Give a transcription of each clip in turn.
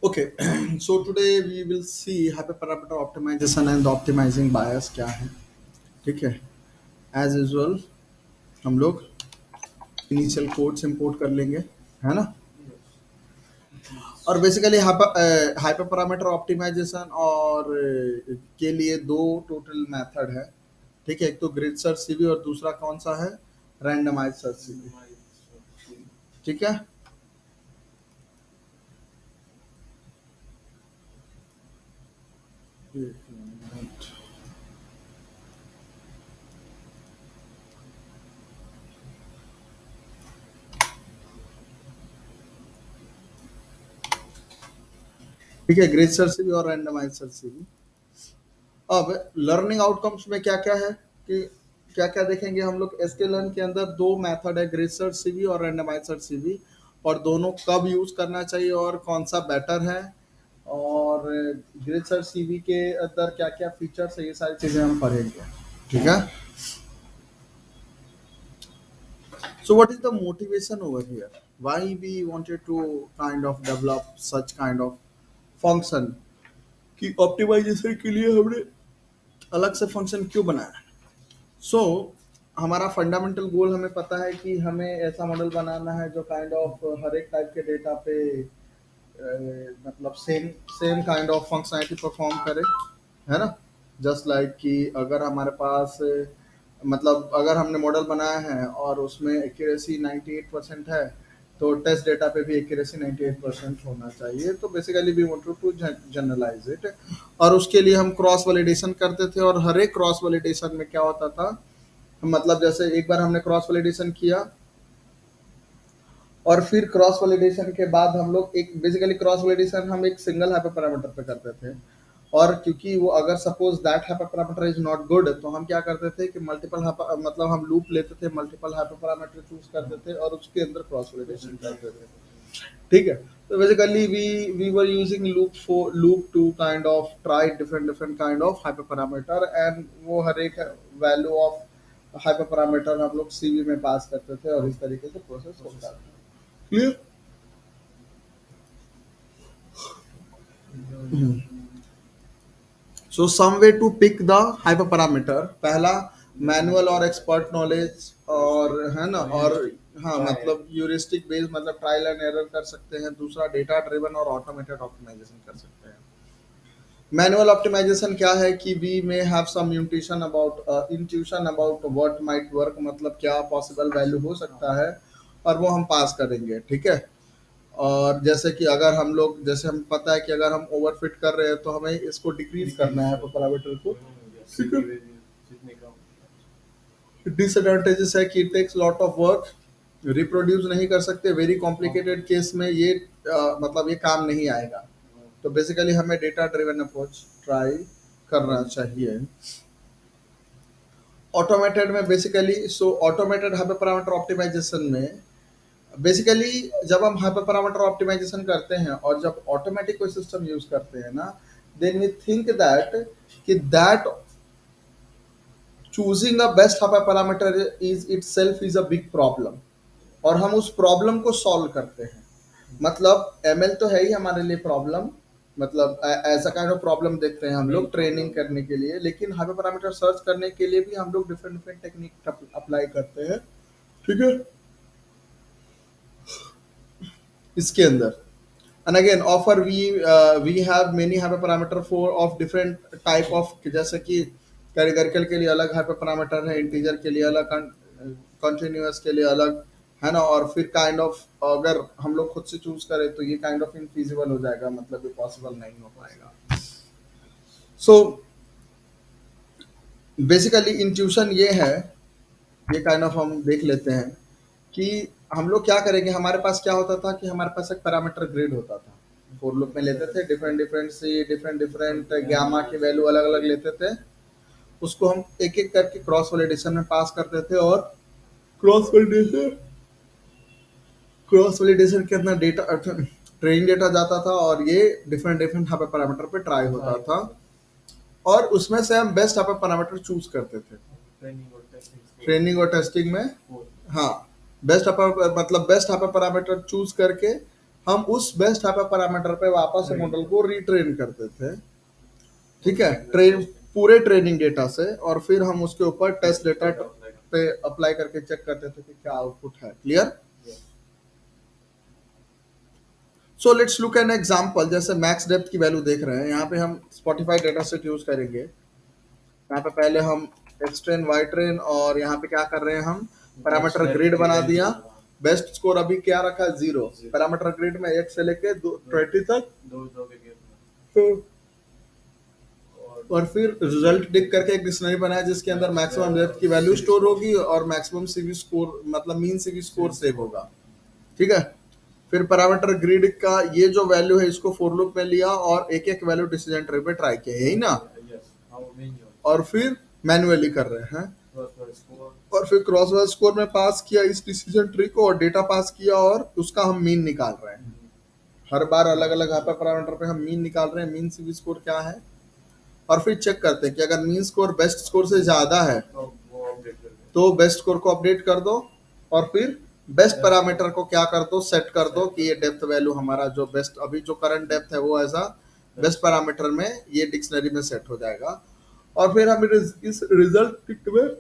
Okay, so today we will see hyperparameter optimization and optimizing bias क्या है. ठीक है. As usual हम लोग इनिशियल कोड्स इंपोर्ट कर लेंगे, है ना. और बेसिकली हाइपर पैरामीटर ऑप्टिमाइजेशन और के लिए दो टोटल मेथड है. ठीक है, एक तो ग्रिड सर्च सीवी और दूसरा कौन सा है, रैंडमाइज सर्च सीवी. ठीक है. एक मिनट. ठीक है, ग्रिड सर्च सीवी और रैंडमाइज सर्च सीवी. अब लर्निंग आउटकम्स में क्या क्या है कि क्या क्या देखेंगे हम लोग. एसकेएलएन के अंदर दो मेथड है, ग्रिड सर्च सीवी और रैंडमाइज सर्च सीवी, और दोनों कब यूज करना चाहिए और कौन सा बेटर है, और ग्रिड सर्च सीवी के अंदर क्या क्या फीचर्स है, ये सारी चीजें हम पढ़ेंगे. ठीक है. So what is the motivation over here? Why we wanted to kind of develop such kind of function कि ऑप्टिमाइजेशन के लिए हमने अलग से फंक्शन क्यों बनाया. सो हमारा फंडामेंटल गोल हमें पता है कि हमें ऐसा मॉडल बनाना है जो काइंड ऑफ हर एक टाइप के डेटा पे मतलब same same kind of functionality perform करे, है ना. जस्ट लाइक कि अगर हमारे पास मतलब अगर हमने मॉडल बनाया है और उसमें एक्यूरेसी 98% है, तो टेस्ट डेटा पे भी एक्यूरेसी 98% होना चाहिए. तो basically we want to generalize it, और उसके लिए हम क्रॉस वैलिडेशन करते थे. और हर एक क्रॉस वैलिडेशन में क्या होता था, मतलब जैसे एक बार हमने क्रॉस वैलिडेशन किया और फिर क्रॉस वैलिडेशन के बाद हम लोग एक बेसिकली क्रॉस वैलिडेशन हम एक सिंगल हाइपर पैरामीटर पे करते थे. और क्योंकि वो अगर suppose that hyper parameter is not good, तो हम क्या करते थे कि मल्टीपल मतलब हम लूप लेते थे, मल्टीपल हाइपर पैरामीटर चूज करते थे और उसके अंदर क्रॉस वैलिडेशन करते थे. ठीक है. तो basically we were using loop to kind of try different different kind of hyper parameter, and वो हर एक वैल्यू ऑफ हाइपर पैरामीटर हम लोग सीवी में पास करते थे और इस तरीके से प्रोसेस होता था. Clear. So some way to pick the hyper parameter. पहला मैनुअल और एक्सपर्ट नॉलेज, और है ना, और हाँ मतलब यूरिस्टिक बेस्ड मतलब ट्रायल एंड एरर कर सकते हैं. दूसरा डेटा ड्रिवन और ऑटोमेटेड ऑप्टिमाइजेशन कर सकते हैं. मैनुअल ऑप्टिमाइजेशन क्या है कि we may have some intuition about what might work, मतलब क्या पॉसिबल वैल्यू हो सकता है, और वो हम पास करेंगे. ठीक है. और जैसे कि अगर हम लोग जैसे हम पता है कि अगर हम ओवरफिट कर रहे हैं तो हमें इसको डिक्रीज करना है पैरामीटर को. ठीक है. डिसएडवांटेजेस है कि it takes lot of work, reproduce नहीं कर सकते. वेरी कॉम्प्लिकेटेड केस में ये मतलब ये काम नहीं आएगा. तो बेसिकली हमें डेटा ड्रिवन अप्रोच ट्राई करना चाहिए. ऑटोमेटेड में basically automated hyper parameter optimization में बेसिकली जब हम हाइपर पैरामीटर ऑप्टिमाइजेशन करते हैं और जब ऑटोमेटिक कोई सिस्टम यूज करते हैं ना, देन वी थिंक दैट कि that choosing a best hyper parameter is itself is a big problem, और हम उस प्रॉब्लम को सॉल्व करते हैं. मतलब एमएल तो है ही हमारे लिए प्रॉब्लम, मतलब ऐसा काइंड ऑफ प्रॉब्लम देखते हैं हम लोग ट्रेनिंग करने के लिए, लेकिन हाइपर पैरामीटर सर्च करने के लिए भी हम लोग डिफरेंट डिफरेंट टेक्निक अप्लाई करते हैं. ठीक है. इसके अंदर and again offer we have many hyper parameter for of different type of, जैसे कि कैटेगरिकल के लिए अलग हाइपर पैरामीटर है, इंटीजर के लिए अलग, कंटिन्यूअस के लिए अलग, है ना. और फिर काइंड ऑफ अगर हम लोग खुद से चूज करें तो ये काइंड ऑफ इनफीजिबल हो जाएगा, मतलब ये पॉसिबल नहीं हो पाएगा. सो बेसिकली इंट्यूशन ये है, ये काइंड ऑफ हम देख लेते हैं कि हम लोग क्या करेंगे. हमारे पास क्या होता था कि हमारे पास एक पैरामीटर ग्रिड होता था, फोर लूप में लेते थे, डिफरेंट डिफरेंट सी डिफरेंट डिफरेंट गामा की वैल्यू अलग अलग लेते थे. उसको हम एक एक करके क्रॉस वैलिडेशन में पास करते थे, और क्रॉस वैलिडेशन क्रॉस वैलिडेशन के अंदर डेटा ट्रेनिंग डेटा जाता था, और ये डिफरेंट डिफरेंट हाइपर पैरामीटर पे ट्राई होता था, और उसमें से हम बेस्ट हाइपर पैरामीटर चूज करते थे ट्रेनिंग और टेस्टिंग में. हाँ, बेस्ट अपर मतलब बेस्ट अपर पैरामीटर चूज करके हम उस बेस्ट हाइपर पैरामीटर पे वापस से मॉडल को रिट्रेन करते थे, ठीक है, ट्रेन पूरे ट्रेनिंग डेटा से, और फिर हम उसके ऊपर टेस्ट डेटा पे अप्लाई करके चेक करते थे कि क्या आउटपुट है। Clear? So let's look an example. जैसे मैक्स डेप्थ की वैल्यू देख रहे हैं, यहाँ पे हम स्पॉटिफाई डेटा सेट यूज करेंगे। यहाँ पे पहले हम एक्स ट्रेन वाई ट्रेन, और यहाँ पे क्या कर रहे हैं, हम पैरामीटर ग्रिड बना दिया। बेस्ट स्कोर अभी क्या रखा है, 0। पैरामीटर ग्रिड में 1 से लेके 20 तक, तो और फिर रिजल्ट डिक करके एक डिक्शनरी बनाया जिसके अंदर मैक्सिमम डेप्थ की वैल्यू स्टोर होगी और मैक्सिमम सीवी स्कोर, मतलब मीन सीवी स्कोर सेव होगा। ठीक है, फिर पैरामीटर ग्रिड का ये जो वैल्यू है इसको फॉर लूप में लिया और एक एक वैल्यू डिसीजन ट्री पे ट्राई किया, यही ना, और फिर मैन्युअली कर रहे हैं, और फिर क्रॉसवर्ड स्कोर में पास किया इस डिसीजन ट्री को और डेटा पास किया और उसका हम मीन निकाल रहे हैं। हर बार अलग अलग हाइपर पैरामीटर पे हम मीन निकाल रहे हैं, मीन सीवी स्कोर क्या है, और फिर चेक करते हैं कि अगर मीन स्कोर बेस्ट स्कोर से ज्यादा है तो बेस्ट स्कोर को अपडेट कर दो, और फिर बेस्ट पैरामीटर को क्या कर दो, सेट कर दो कि ये डेप्थ वैल्यू हमारा जो बेस्ट अभी जो करंट डेप्थ है वो ऐसा बेस्ट पैरामीटर में ये डिक्शनरी में सेट हो जाएगा। और फिर हम इस रिजल्ट में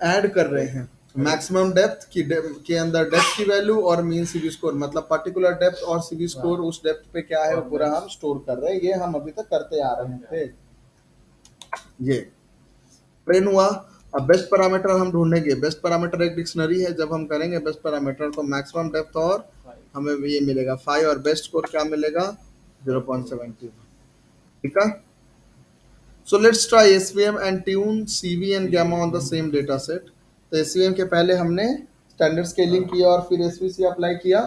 ऐड कर रहे हैं मैक्सिमम डेप्थ के अंदर डेप्थ की वैल्यू और मीन सीवी स्कोर, मतलब पर्टिकुलर डेप्थ और सीवी स्कोर उस डेप्थ पे क्या है वो पूरा हम स्टोर कर रहे हैं। ये हम अभी तक करते आ रहे थे। ये ट्रेन हुआ। अब बेस्ट पैरामीटर हम ढूंढेंगे। बेस्ट पैरामीटर एक डिक्शनरी है, जब हम करेंगे बेस्ट पैरामीटर तो मैक्सिमम डेप्थ और हमें ये मिलेगा 5 और बेस्ट स्कोर क्या मिलेगा 0.70। ठीक है, so let's try SVM and tune CV and gamma on the same data set। तो SVM के पहले हमने स्टैंडर्ड स्केलिंग किया और फिर SVC अप्लाई किया,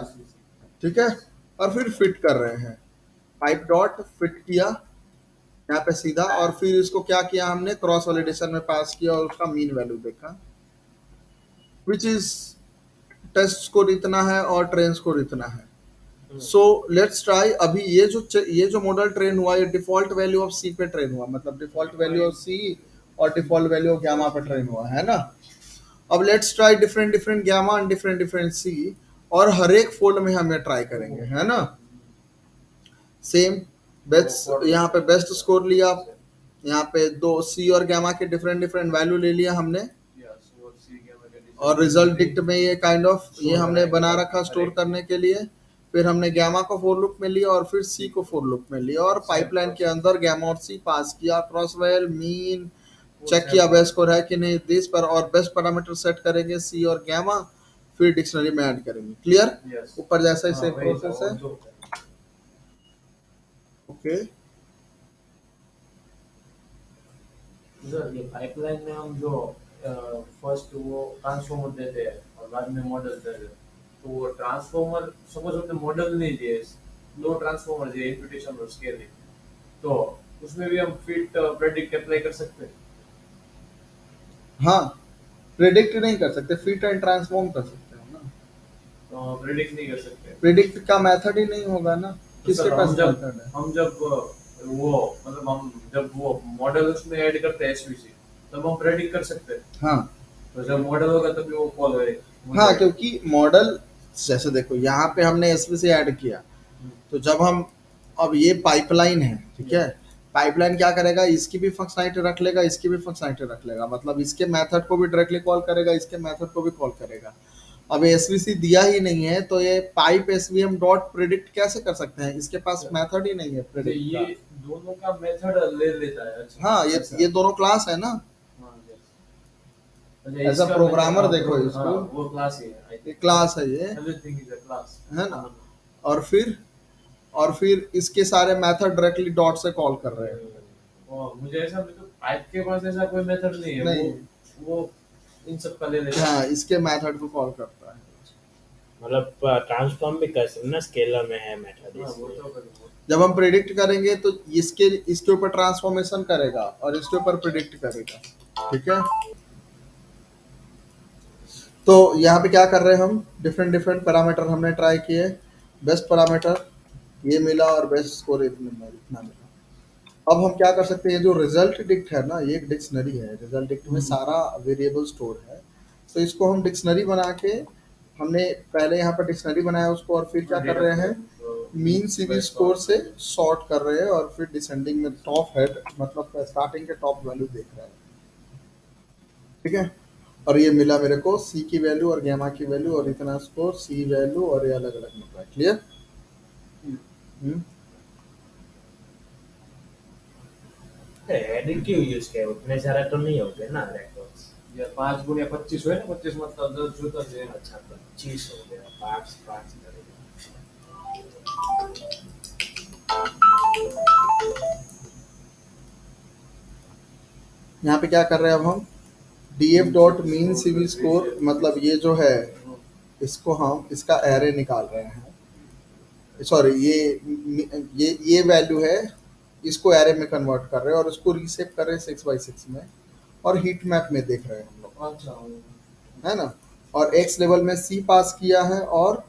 ठीक है, और फिर फिट कर रहे हैं, पाइप डॉट फिट किया यहाँ पे सीधा, और फिर इसको क्या किया हमने क्रॉस वैलिडेशन में पास किया और उसका मीन वैल्यू देखा, विच इज टेस्ट स्कोर इतना है और ट्रेन स्कोर इतना है। So let's try. अभी ये जो मॉडल ट्रेन हुआ ये डिफॉल्ट वैल्यू ऑफ सी पे ट्रेन हुआ, मतलब डिफॉल्ट वैल्यू ऑफ सी और डिफॉल्ट वैल्यू ऑफ गामा पे ट्रेन हुआ है ना। अब let's try different different gamma and different different C, और हर एक फोल्ड में हम ये ट्राई करेंगे, है ना। सेम बेस्ट, यहाँ पे बेस्ट स्कोर लिया, यहाँ पे दो सी और गामा के डिफरेंट डिफरेंट वैल्यू ले लिया हमने, और रिजल्ट डिक्ट में ये काइंड ऑफ ये हमने बना रखा स्टोर करने के लिए। फिर हमने गामा को फॉर लूप में लिया और फिर सी को फॉर लूप में लिया, और पाइपलाइन के अंदर गामा और सी पास किया, क्रॉसवेल मीन चेक किया बेस्ट स्कोर है कि नहीं दिस पर, और बेस्ट पैरामीटर सेट करेंगे सी और गामा, फिर डिक्शनरी में ऐड करेंगे। क्लियर? ऊपर जैसा ही सेम प्रोसेस है। ओके, सर ये पाइपलाइन में हम जो फर्स्ट वो ट्रांसफॉर्मर देते हैं और बाद में मॉडल देते हैं, तो वो ट्रांसफॉर्मर सपोज हमने मॉडल नहीं दिए, दो ट्रांसफॉर्मर दिए इम्प्यूटेशन और स्केलिंग, तो उसमें भी हम फिट प्रेडिक्ट अप्लाई कर सकते हैं। हाँ, प्रेडिक्ट नहीं कर सकते, फिट एंड ट्रांसफॉर्म कर सकते हो ना। तो प्रेडिक्ट नहीं कर सकते, प्रेडिक्ट का मेथड ही नहीं होगा ना, किसके पास मेथड है। हम जब वो मतलब हम जब वो मॉडल उसमें ऐड करते हैं एसवीसी, तब हम प्रेडिक्ट कर सकते हैं। हाँ, तो जब मॉडल होगा तभी वो कॉल होगा। हाँ, क्योंकि मॉडल जैसे देखो यहाँ पे हमने एसवीसी ऐड किया, तो जब हम अब ये पाइपलाइन है, ठीक है, पाइपलाइन क्या करेगा, इसकी भी फंक्शनैलिटी रख लेगा, इसकी भी फंक्शनैलिटी रख लेगा, मतलब इसके मेथड को भी डायरेक्टली कॉल करेगा, इसके मेथड को भी कॉल करेगा। अब एसवीसी दिया ही नहीं है तो ये पाइप एसवीएम डॉट प्रेडिक्ट कैसे कर सकते हैं, इसके पास मेथड ही नहीं है तो प्रेडिक्ट ये का। दोनों का मेथड ले लेता है। अच्छा, हाँ, ये दोनों क्लास है ना। एज अ प्रोग्रामर देखो इसको, वो क्लास ही है, ये क्लास है, ये एवरीथिंग इज अ क्लास, है ना। और फिर इसके सारे मेथड डायरेक्टली डॉट से कॉल कर रहे हैं। मुझे ऐसा मतलब पाइप के पास ऐसा कोई मेथड नहीं है, नहीं, वो इन सब का ले लेता है। हाँ, इसके मेथड को कॉल करता है। मतलब ट्रांसफॉर्म भी कर सकते ना, स्केलर में है मेथड। हाँ, वो तो जब हम प्रिडिक्ट करेंगे तो इसके ऊपर ट्रांसफॉर्मेशन करेगा और इसके ऊपर प्रिडिक्ट करेगा, ठीक है। तो यहाँ पे क्या कर रहे हैं हम, डिफरेंट डिफरेंट पैरामीटर हमने ट्राई किए, बेस्ट पैरामीटर ये मिला और बेस्ट स्कोर इतना मिला। अब हम क्या कर सकते हैं, जो रिजल्ट डिक्ट है ना, ये एक डिक्शनरी है, रिजल्ट डिक्ट में सारा वेरिएबल स्टोर है, तो इसको हम डिक्शनरी बना के हमने पहले यहाँ पर डिक्शनरी बनाया उसको, और फिर क्या कर रहे हैं, मीन सीवी स्कोर से सॉर्ट कर रहे हैं, और फिर डिसेंडिंग में टॉप हेड मतलब स्टार्टिंग के टॉप वैल्यू देख रहे हैं। ठीक है, और ये मिला मेरे को सी की वैल्यू और गैमा की वैल्यू, और इतना स्कोर सी वैल्यू, और ये अलग अलग मिल रहा है। क्लियर? हेड क्यों यूज किया, उतने सारे तो नहीं होते ना रेकॉर्ड्स। ये 5 गुणिया 25 हुए ना, 25 मतलब 10 जुता है। अच्छा 25 हो गया, 5 करेगा। यहाँ पे क्या कर रहे हैं अब हम, df dot mean CV score, मतलब ये जो है इसको हम इसका एरे निकाल रहे हैं। सॉरी, ये वैल्यू है, इसको एरे में कन्वर्ट कर रहे हैं और उसको रीसेप कर रहे हैं 6x6 में, और हीट मैप में देख रहे हैं हम लोग, अच्छा है ना। और x लेवल में c पास किया है, और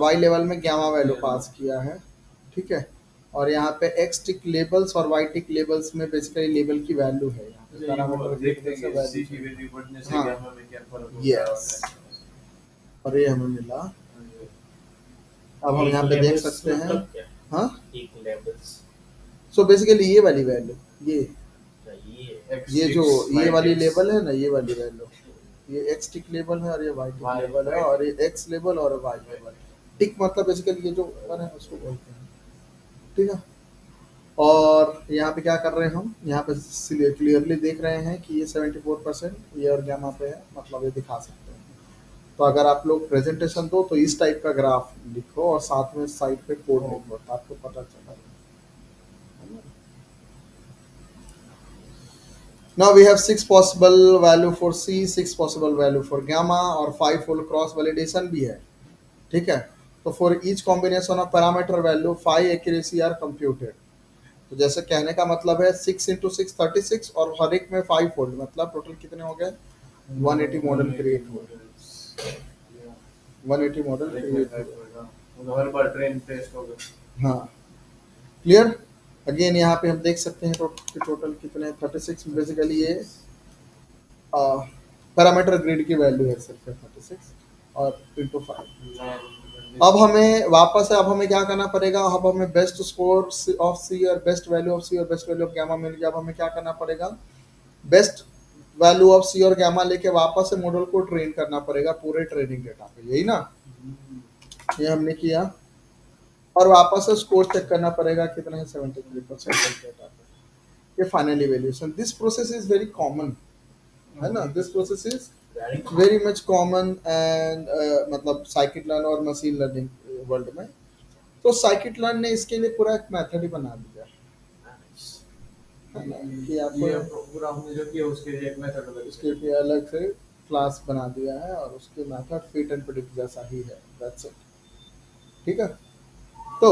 y लेवल में गामा वैल्यू पास किया है। ठीक है, और यहाँ पे x टिक लेबल्स और y टिक लेबल्स में बेसिकली लेबल की वैल्यू है, यहाँ पे पैरामीटर देख देखने से देंगे सी की वैल्यू। वैल्यू बढ़ने से हाँ। गामा में क्या फर्क होता है। यस, और ये हमें मिला। अब हम यहाँ पे देख सकते हैं, मतलब क्या, हाँ, एक लेवल्स। सो बेसिकली ये वाली वैल्यू, ये जो ये वाली X, लेवल है ना, ये वाली वैल्यू, ये x टिक लेवल है, और ये y टिक Y, लेवल है, Y और ये x लेवल और y लेवल। टिक मतलब बेसिकली ये जो ऊपर है उसको बोलते हैं। ठीक है, और यहाँ पे क्या कर रहे हैं हम, यहाँ पे क्लियरली देख रहे हैं कि ये 74% ये और गामा पे है, मतलब ये दिखा सकते हैं। तो अगर आप लोग प्रेजेंटेशन दो तो इस टाइप का ग्राफ लिखो, और साथ में साइड पे कोड लिखो, तो आपको पता चला। Now we have 6 possible value for C, 6 possible value for gamma, और 5-fold cross validation भी है। ठीक है, तो for each combination of parameter value 5 accuracy are computed। तो जैसे कहने का मतलब है 6 into 6 36, और हर एक में 5 फोल्ड, मतलब टोटल कितने हो गए, 180 मॉडल क्रिएट हुए, 180 मॉडल क्रिएट हुए। हर बार ट्रेन टेस्ट होगा। हाँ, क्लियर। अगेन यहाँ पे हम देख सकते हैं टोटल कितने, 36 बेसिकली ये पैरामीटर ग्रिड की वैल्यू है सिर्फ 36, और इंटू 5। अब हमें वापस है, अब हमें क्या करना पड़ेगा, अब हमें बेस्ट स्कोर ऑफ सी और बेस्ट वैल्यू ऑफ सी और बेस्ट वैल्यू ऑफ गामा मिल गया। अब हमें क्या करना पड़ेगा, बेस्ट वैल्यू ऑफ सी और गामा लेके वापस से मॉडल को ट्रेन करना पड़ेगा पूरे ट्रेनिंग डेटा पे, यही ना, ये हमने किया। और वापस से स्कोर चेक करना पड़ेगा कितना है, 73% डेटा पे, ये final evaluation. This process is very common, है ना, this process is very much common and मतलब साइकिट लर्न और मशीन लर्निंग वर्ल्ड में। तो साइकिट लर्न ने इसके लिए पूरा एक मेथड ही बना दिया है ना, कि आपको ये पूरा हमने जो किया उसके लिए एक मेथड अलग उसके लिए अलग से क्लास बना दिया है, और उसके मेथड फिट एंड प्रेडिक्ट जैसा ही है, दैट्स इट। ठीक है, तो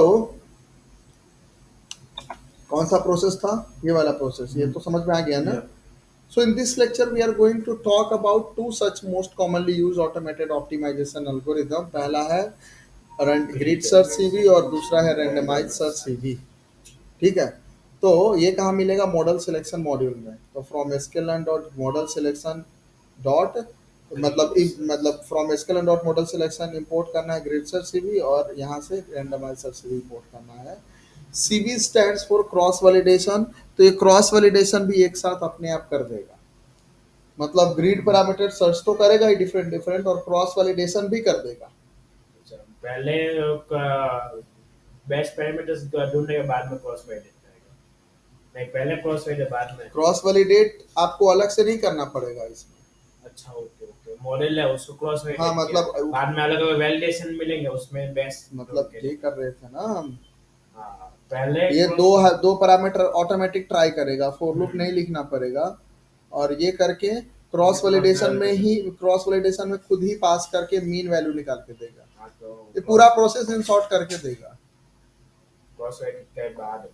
कौन सा प्रोसेस था, ये वाला प्रोसेस, ये तो समझ में आ गया ना। So in this lecture we are going to talk about two such most commonly used automated optimization algorithm। पहला है ग्रिड सर्च सीवी, और दूसरा है रैंडमाइज सर्च सीवी। ठीक है, तो ये कहाँ मिलेगा, मॉडल सिलेक्शन मॉड्यूल में। तो from sklearn dot model selection dot मतलब from sklearn dot model selection import करना है ग्रिड सर्च सीवी, और यहाँ से रैंडमाइज सर्च सीवी इंपोर्ट करना है। CV stands for cross validation, तो ये क्रॉस वैलिडेशन भी एक साथ अपने आप कर देगा, मतलब ग्रिड पैरामीटर सर्च तो करेगा ही डिफरेंट डिफरेंट, और क्रॉस वैलिडेशन भी कर देगा। पहले बेस्ट पैरामीटर्स ढूंढने के बाद में क्रॉस वैलिडेट करेगा, नहीं पहले क्रॉस वैलिडेट बाद में। क्रॉस वैलिडेट आपको अलग से नहीं करना पड़ेगा इसमें। अच्छा ओके ओके, मॉडल है उसको क्रॉस वैलिडेट हाँ, मतलब बाद में अलग अलग वैलिडेशन मिलेंगे उसमें बेस्ट, मतलब ये कर रहे थे ना हम, हाँ पहले ये दो पैरामीटर ऑटोमेटिक ट्राई करेगा, फॉर लूप नहीं लिखना पड़ेगा, और ये करके क्रॉस वैलिडेशन में खुद ही पास करके मीन वैल्यू निकाल के देगा। हाँ, तो ये पूरा प्रोसेस इन शॉर्ट करके देगा। क्रॉस वैलिडेट के बाद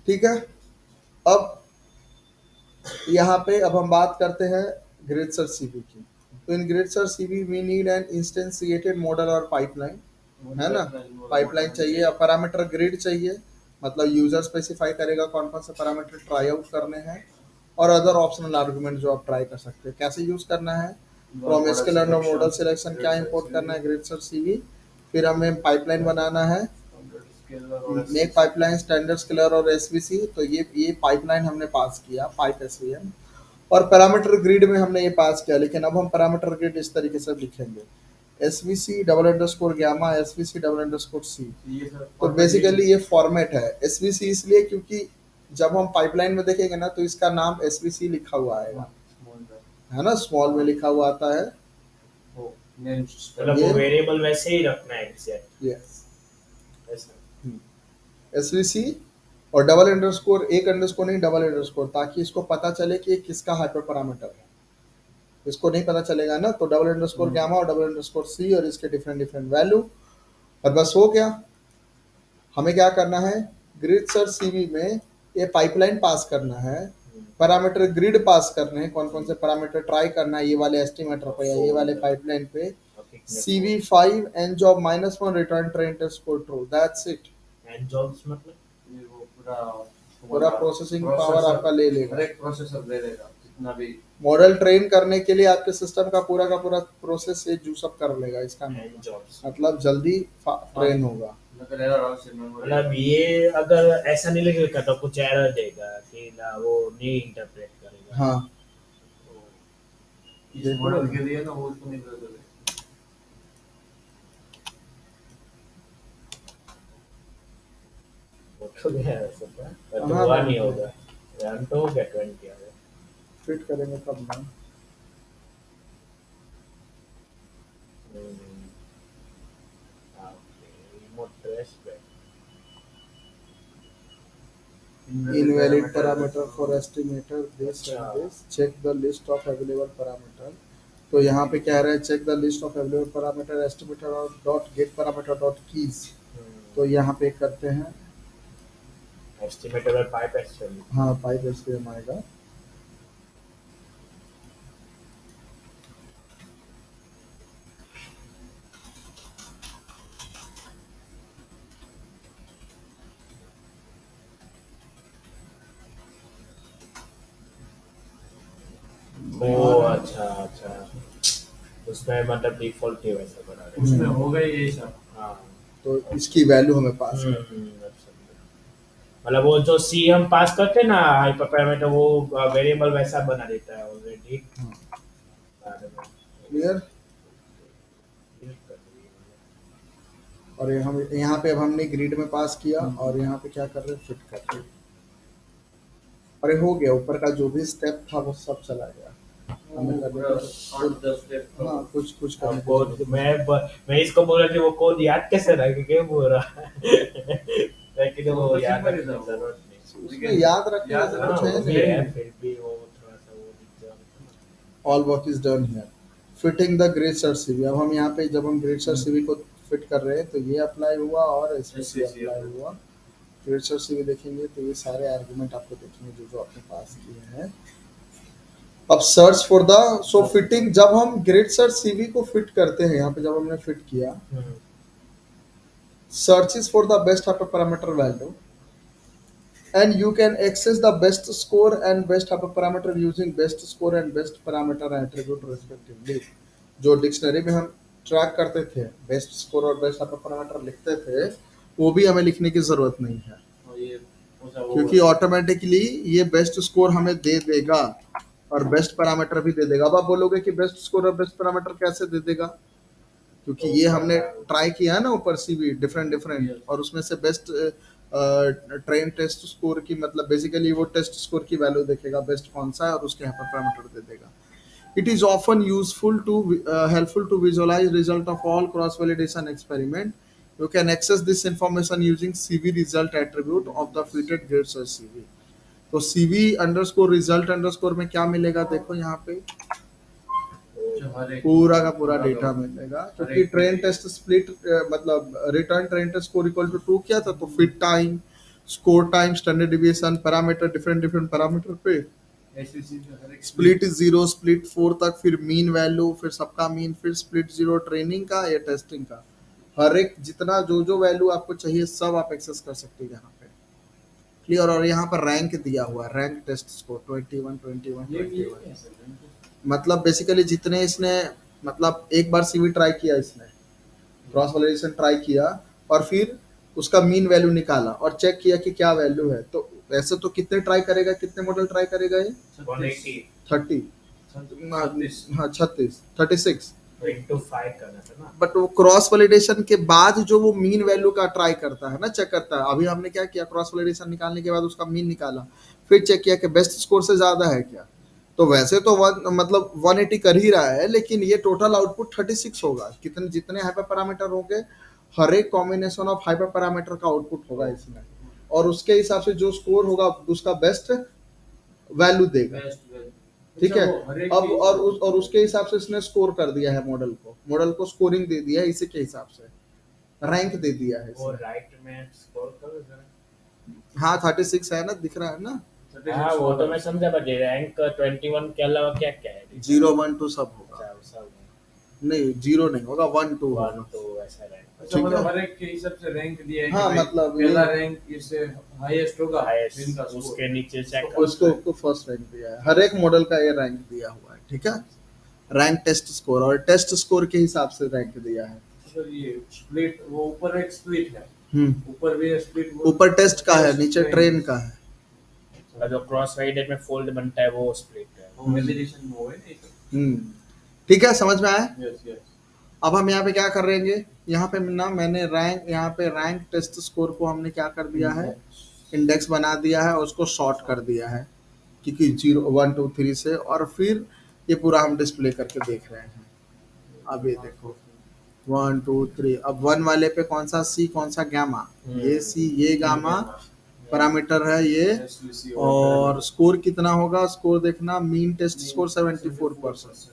ठीक है, अब यहाँ पे अब हम बात करते हैं ग्रिड सर्च सीवी की। तो in grid search CV we need an instantiated model और पाइपलाइन, है ना, पाइपलाइन चाहिए, और पैरामीटर ग्रिड चाहिए, मतलब यूजर स्पेसिफाई करेगा कौन कौन से पैरामीटर ट्राई आउट करने हैं, और अदर ऑप्शनल आर्गुमेंट जो आप ट्राई कर सकते हैं। कैसे यूज करना है, फ्रॉम स्केलर और मॉडल सिलेक्शन क्या इंपोर्ट करना है, ग्रिड सर सीवी। फिर हमें पाइपलाइन बनाना है, मेक पाइपलाइन स्टैंडर्ड स्केलर और एसवीसी। तो ये पाइपलाइन हमने पास किया, पाइप एसवीएम। और पैरामीटर ग्रिड में हमने ये पास किया, लेकिन अब हम पैरामीटर ग्रिड इस तरीके से लिखेंगे, SVC double underscore gamma SVC double underscore C. तो बेसिकली ये फॉर्मेट है एसवीसी इसलिए क्योंकि जब हम पाइपलाइन में देखेंगे ना तो इसका नाम एसवीसी लिखा हुआ आएगा, है ना, स्मॉल में लिखा हुआ आता है। मतलब वो ये वेरिएबल वैसे ही रखना है एग्जैक्ट यस ऐसा। एसवीसी और डबल अंडरस्कोर, एक अंडरस्कोर नहीं डबल अंडरस्कोर, ताकि इसको पता चले कि ये किसका हाइपर पैरामीटर है। इसको नहीं पता चलेगा ना, तो डबल अंडरस्कोर गामा और डबल अंडरस्कोर सी और इसके डिफरेंट डिफरेंट वैल्यू। और बस हो गया। हमें क्या करना है, ग्रिड सर्च सीवी में ये पाइपलाइन पास करना है, पैरामीटर ग्रिड पास करने हैं, कौन कौन से पैरामीटर ट्राई करना है ये वाले एस्टिमेटर पे या ये वाले पाइपलाइन पे। CV5 and job -1 return train test score true, that's it. And jobs मतलब ये वो पूरा प्रोसेसिंग पावर आपका ले लेगा, हर एक प्रोसेसर ले लेगा जितना भी। मॉडल ट्रेन करने के लिए आपके सिस्टम का पूरा प्रोसेस ये जूसअप कर लेगा। इसका एंड जॉब्स मतलब जल्दी ट्रेन होगा। मतलब ये अगर ऐसा नहीं लिखेगा तो कुछ एरर देगा कि ना वो नहीं इंटरप्रेट करेगा। हाँ इस मॉडल के लिए ना वो उसको नहीं कर देगा। वो तो गया वैसे तो हाँ, हुआ नहीं होगा, रन तो हो गया 20 आ गया। फिट करेंगे तब ना। रिमोट ट्रेस पे Invalid parameter for estimator this and this, check the list of available parameter। तो यहाँ पे क्या रहा है, check the list of available parameter estimator और dot get parameter dot keys। तो यहाँ पे करते हैं, एस्टिमेटर और पाइप एस्टिमेटर। हाँ पाइप एसपीएम आएगा। ओ अच्छा अच्छा, उसमें मतलब डिफॉल्ट ही वैसा बना रहे हैं। उसमें हो गई ये सब। हाँ तो इसकी वैल्यू हमें पास है। मतलब वो जो सी हम पास करते हैं ना हाइपर पैरामीटर, वो वेरिएबल वैसा बना देता है ऑलरेडी। क्लियर। और ये हम यहाँ पे अब हमने ग्रिड में पास किया और यहाँ पे क्या कर रहे हैं, फिट कर रहे हैं। अरे हो गया, ऊपर का जो भी स्टेप था वो सब चला गया। हमें करने का हाँ कुछ कुछ करने को कोड मैं इसको बोल रहा था वो कोड याद कैसे रखेगा, क्या बोल रहा लेकिन वो याद रखने की जरूरत नहीं। उसमें याद रखने याद का कुछ वो भी है है, नहीं। फिर भी वो थोड़ा सा वो दिख जाता है। All work is done here, fitting the grid search CV. अब हम यहाँ पे जब हम ग्रिड सर्च सीवी को फिट कर रहे हैं तो ये अप्लाई हुआ और एसपीसी अप्लाई हुआ। ग्रिड सर्च सीवी देखेंगे तो ये सारे आर्गुमेंट आपको देखेंगे जो जो आपने पास किए हैं। अब search for the so fitting, जब हम ग्रिड सर्च सीवी को फिट करते हैं, यहाँ पे जब हमने फिट किया, searches for the best hyperparameter value and you can access the best score and best hyperparameter using best score and best parameter attribute respectively। जो डिक्शनरी में हम ट्रैक करते थे बेस्ट स्कोर और बेस्ट हाइपरपैरामीटर लिखते थे, वो भी हमें लिखने की जरूरत नहीं है क्योंकि ऑटोमेटिकली ये बेस्ट स्कोर हमें दे देगा और बेस्ट पैरामीटर भी दे देगा। अब आप बोलोगे कि बेस्ट स्कोर और बेस्ट पैरामीटर कैसे दे देगा, क्योंकि ये हमने ट्राई किया है ना ऊपर सीवी डिफरेंट डिफरेंट, और उसमें से बेस्ट ट्रेन टेस्ट स्कोर की मतलब बेसिकली वो टेस्ट स्कोर की वैल्यू देखेगा बेस्ट कौन सा है और उसके हाइपर पैरामीटर दे देगा। It is often useful to helpful to visualize result of all cross validation experiment. You can access this information using CV result attribute of the fitted grid search CV। तो CV underscore result underscore में क्या मिलेगा, देखो यहाँ पे पूरा का पूरा डेटा मिलेगा, क्योंकि ट्रेन टेस्ट स्प्लिट मतलब return train test score equal to 2 किया था, तो fit time, score time, standard deviation, parameter different different parameter पे स्प्लिट 0 स्प्लिट 4 तक, फिर मीन वैल्यू, फिर सबका मीन, फिर स्प्लिट 0 ट्रेनिंग का या टेस्टिंग का, हर एक जितना जो जो वैल्यू आपको चाहिए सब आप एक्सेस कर सकते हैं यहाँ पे। क्लियर। और यहाँ पर रैंक दिया हुआ है, रैंक टेस्ट स्कोर 21 21 21। मतलब बेसिकली जितने इसने, मतलब एक बार सीवी ट्राई किया इसने, क्रॉस वैलिडेशन ट्राई किया, और फिर उसका मीन वैल्यू निकाला और चेक किया कि क्या वैल्यू है, तो वैसे तो कितने ट्राई करेगा, कितने मॉडल ट्राई करेगा ये? 180 30, 36 हाँ 36, 36। into 5 करना था ना। बट वो क्रॉस वैलिडेशन के बाद जो वो मीन वैल्यू का ट्राई करता है ना, चेक करता है, अभी हमने क्या किया, क्रॉस वैलिडेशन निकालने के बाद उसका मीन निकाला, फिर चेक किया कि बेस्ट स्कोर से ज्यादा है क्या। तो वैसे तो मतलब 180 कर ही रहा है, लेकिन ये टोटल आउटपुट 36 होगा। कितने जितने हाइपर पैरामीटर होंगे, हर एक कॉम्बिनेशन ऑफ हाइपर पैरामीटर का आउटपुट होगा इसमें, और उसके हिसाब से जो स्कोर होगा उसका बेस्ट वैल्यू देगा। Best value. ठीक है। वो हर एक अब के और उसके हिसाब से इसने स्कोर कर दिया है, मॉडल को स्कोरिंग दे दिया है इसी के हिसाब से, रैंक दे दिया है वो इसने। राइट में स्क्रॉल करो जरा। हाँ 36 है ना, दिख रहा है ना। 36 हाँ वो तो मैं समझा, बट रैंक 21 के अलावा क्या क्या है? 0 1 2 सब होगा, अच्छा, सब नहीं 0 नहीं होगा, 1 2 1 होगा। तो ऐसा रैंक अच्छा, ठीक मतलब है। हर एक के हिसाब से रैंक दिया है कि हाँ, भाई मतलब पहला ये- रैंक इससे हाईएस्ट होगा हाईएस्ट, इनका स्कोर। उसके नीचे चेक उसको फर्स्ट रैंक दिया है, हर एक मॉडल का ये रैंक दिया हुआ है। ठीक है, रैंक टेस्ट स्कोर, और टेस्ट स्कोर के हिसाब से रैंक दिया है। सर ये स्प्लिट, वो ऊपर एक स्प्लिट है, हम्म, ऊपर भी है स्प्लिट, ऊपर टेस्ट का है, नीचे ट्रेन का है। जो क्रॉस वाइडेड में फोल्ड बनता है वो स्प्लिट है। वो वैलिडेशन में वो है नहीं सर। हम्म, ठीक है, समझ में आया। Yes yes. अब हम यहाँ पे क्या कर रहेंगे, यहाँ पे ना मैंने रैंक, यहाँ पे रैंक टेस्ट स्कोर को हमने क्या कर दिया है, इंडेक्स बना दिया है और उसको शॉर्ट कर दिया है, क्योंकि 0 1 2 3 से, और फिर ये पूरा हम डिस्प्ले करके देख रहे हैं। अब ये देखो 1 2 3, अब 1 वाले पे कौन सा सी, कौन सा गामा, ये सी ये गामा पैरामीटर है ये, SVC और स्कोर कितना होगा, स्कोर देखना, mean test score 74%,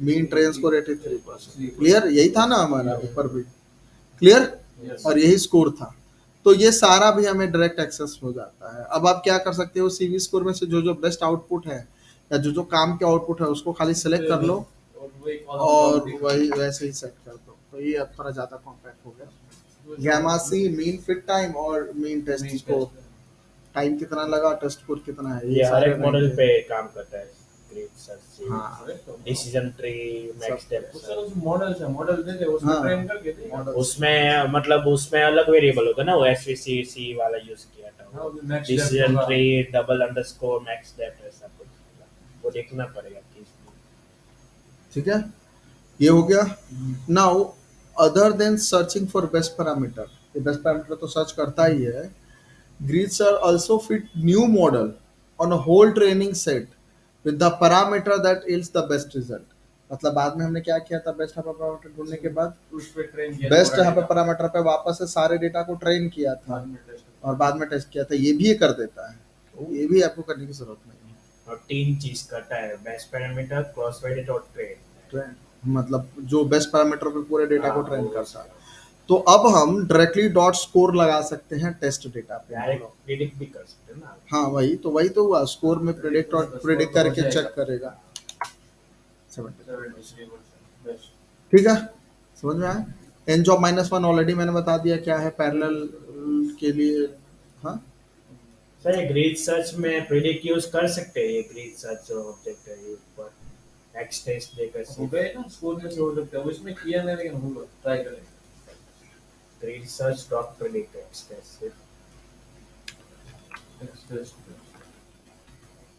mean train score 83%। Clear, यही था ना हमारा ऊपर भी, क्लियर, यस। और यही स्कोर था। तो ये सारा भी हमें डायरेक्ट एक्सेस हो जाता है। अब आप क्या कर सकते हो, सीवी स्कोर में से जो जो बेस्ट आउटपुट है या जो जो काम के आउटपुट है उसको खाली सेलेक्ट कर लो और वही वैसे ही सेट कर दो। तो ये अब थोड़ा ज्यादा कॉम्पैक्ट हो गया। गैमा सी, मीन फिट टाइम और मीन टेस्ट स्कोर, टाइम कितना लगा, टेस्ट स्कोर कितना है, ये हर सारे एक मॉडल rank पे काम करता है। ग्रेड सर्च, हाँ। Decision tree, max step, model से मॉडल दे दे उसको हाँ। ट्रेन करके दे। मॉडल उसमें मतलब उसमें अलग वेरिएबल होता है ना, वो एसवीसी सी वाला यूज किया था। हाँ, वो next step डिसीजन होगा। Tree, double underscore, max step, ऐसा कुछ वो देखना पड़ेगा कि ठीक है, ये हो गया। Now other than searching for best parameter, ये बेस्ट पैरामीटर तो सर्च करता ही है, grids are also fit new model on a whole training set with the parameter that yields the best result। मतलब बाद में हमने क्या किया था, बेस्ट हाइपर पैरामीटर ढूंढने के बाद उस पे ट्रेन किया बेस्ट पूरा हाइपर data। पैरामीटर पे वापस से सारे डेटा को ट्रेन किया था बाद में test और बाद में टेस्ट किया था। ये भी ये कर देता है, ये भी आपको करने की जरूरत नहीं है। और 3 चीज करता है, बेस्ट पैरामीटर, क्रॉस वाइडेड और ट्रेन। ट्रेन मतलब जो बेस्ट पैरामीटर पे पूरे डेटा को ट्रेन वो करता है। तो अब हम डायरेक्टली डॉट स्कोर लगा सकते हैं टेस्ट डेटा पे। डायरेक्ट प्रिडिक्ट भी कर सकते हैं ना। हाँ वही तो हुआ, स्कोर में प्रिडिक्ट और प्रिडिक्ट करके चेक करेगा। 73% best। ठीक है, समझ में आया। एन जॉब -1 ऑलरेडी मैंने बता दिया क्या है, पैरेलल के लिए। हाँ सर ये ग्रेड सर्च में प्रिडिक्ट यूज कर सकते हैं, ये ग्रेड सर्च जो ऑब्जेक्ट है ये ऊपर एक्स टेस्ट देकर हो गए ना, स्कोर में से हो सकता है, उसमें किया नहीं लेकिन होगा, ट्राई करेंगे। Grid search dot predict x test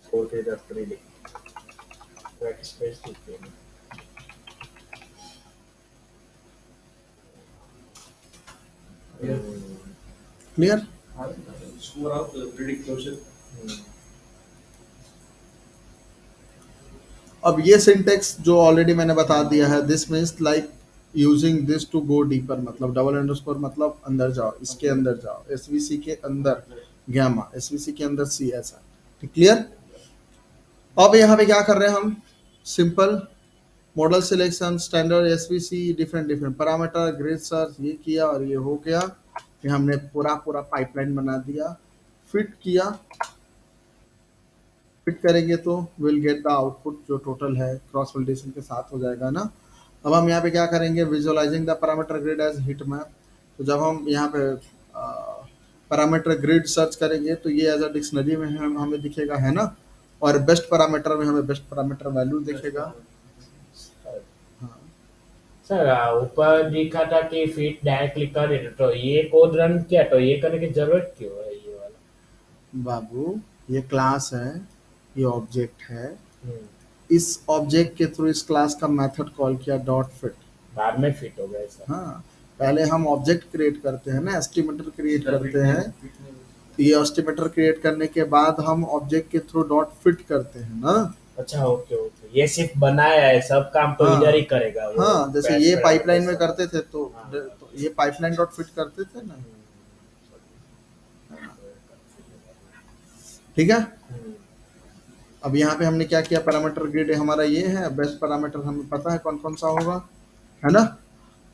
score के डॉट प्रिडिक्ट एक्स टेस्ट लिखते हैं। Clear. Score out predict closer. अब ये सिंटेक्स जो ऑलरेडी मैंने बता दिया है, this means like using this to go deeper, मतलब डबल अंडरस्कोर मतलब अंदर जाओ, इसके अंदर जाओ, एसवीसी के अंदर गैमा, एसवीसी के अंदर सी, ऐसा। ठीक, क्लियर। अब यहाँ पे क्या कर रहे हैं हम, simple model selection, standard SVC, different different parameter, grade search, ये किया और ये हो गया। फिर हमने पूरा पाइपलाइन बना दिया, फिट किया, फिट करेंगे तो विल गेट द आउटपुट जो टोटल है क्रॉस वैलिडेशन के साथ हो जाएगा ना। अब हम यहाँ पे क्या करेंगे, visualizing the parameter grid as heat map. तो जब हम यहाँ पे पैरामीटर ग्रिड सर्च करेंगे तो ये एज अ डिक्शनरी में हमें दिखेगा, है ना। और बेस्ट पैरामीटर में हमें बेस्ट पैरामीटर वैल्यू दिखेगा। हाँ सर ऊपर दिखा था कि फिट डायरेक्टली करे तो ये कोड रन किया तो ये करने की जरूरत क्यों है ये वाला? बाबू, ये क्लास है, ये ऑब्जेक्ट है, हम्म, इस ऑब्जेक्ट के थ्रू इस क्लास का मेथड कॉल किया डॉट फिट। बाद में फिट हो गया सर। हाँ, पहले हम ऑब्जेक्ट क्रिएट करते हैं ना, एस्टिमेटर क्रिएट करते हैं, ये एस्टिमेटर क्रिएट करने के बाद हम ऑब्जेक्ट के थ्रू डॉट फिट करते हैं ना। अच्छा ओके ओके, ये सिर्फ बनाया है, सब काम तो हाँ इधर ही करेगा वो। हाँ, जैसे बैच ये पैरामीटर पाइपलाइन में सब। करते थे तो, हाँ। तो ये पाइपलाइन डॉट फिट करते थे ना। ठीक है, हम्म, अब यहाँ पे हमने क्या किया, पैरामीटर ग्रिड हमारा ये है, बेस्ट पैरामीटर हमें पता है कौन कौन सा होगा, है ना।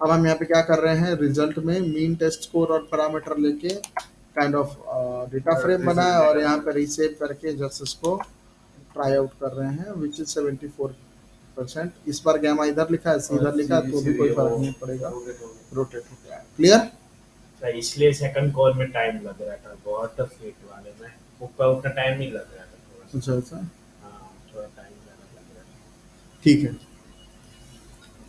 अब हम यहाँ पे क्या कर रहे हैं, रिजल्ट में मीन टेस्ट स्कोर और पैरामीटर लेके काइंड ऑफ डेटा फ्रेम बनाया और यहाँ पे रीसेव करके जस्ट इसको ट्राई आउट कर रहे हैं, विच इज 74%। इस बार गैमा इधर लिखा है, सी इधर लिखा है, तो भी कोई फर्क नहीं पड़ेगा, रोटेट हो गया। क्लियर? सर इसलिए सेकंड कॉल में टाइम लग रहा था बहुत, फिट वाले में ऊपर उतना टाइम नहीं लग रहा था थोड़ा सा। अच्छा अच्छा, हाँ थोड़ा टाइम ज़्यादा लग रहा था। ठीक है।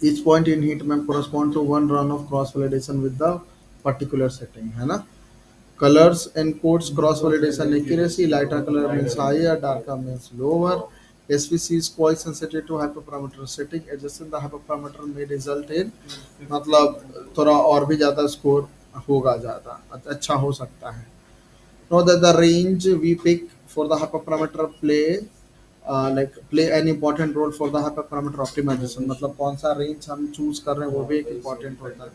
Each point in heat map correspond to one run of cross validation with the particular setting, है ना। Colors encodes cross validation accuracy, lighter color means higher, darker means lower. SVC is quite sensitive to hyperparameter setting, adjusting the hyperparameter may result in, मतलब थोड़ा और भी ज़्यादा score होगा, ज़्यादा अच्छा हो सकता है। Know that the range we pick for the hyperparameter play an important role for the hyperparameter optimization, मतलब कौन सा रेंज हम चूज कर रहे हैं वो भी एक इम्पोर्टेंट होता है।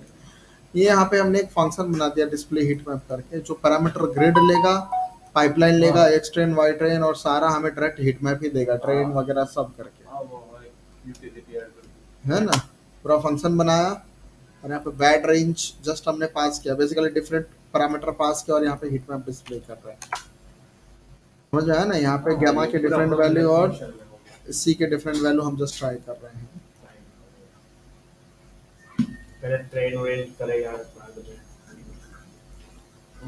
ये यहाँ पे हमने एक फंक्शन बना दिया डिस्प्ले हीट मैप करके, जो पैरामीटर ग्रिड लेगा, पाइपलाइन लेगा, एक्स ट्रेन वाई ट्रेन, और सारा हमें डायरेक्ट हीट मैप ही देगा, ट्रेन वगैरह सब करके, है ना। पूरा फंक्शन बनाया और यहाँ पे बैड रेंज जस्ट हमने पास किया, बेसिकली डिफरेंट पैरामीटर पास किया और यहाँ पे हीट मैप डिस्प्ले कर रहे हैं। समझ आया ना, यहाँ पे गामा के डिफरेंट वैल्यू और सी के डिफरेंट वैल्यू हम जस्ट ट्राई कर रहे हैं। पहले ट्रेन वेन करेगा बाद में।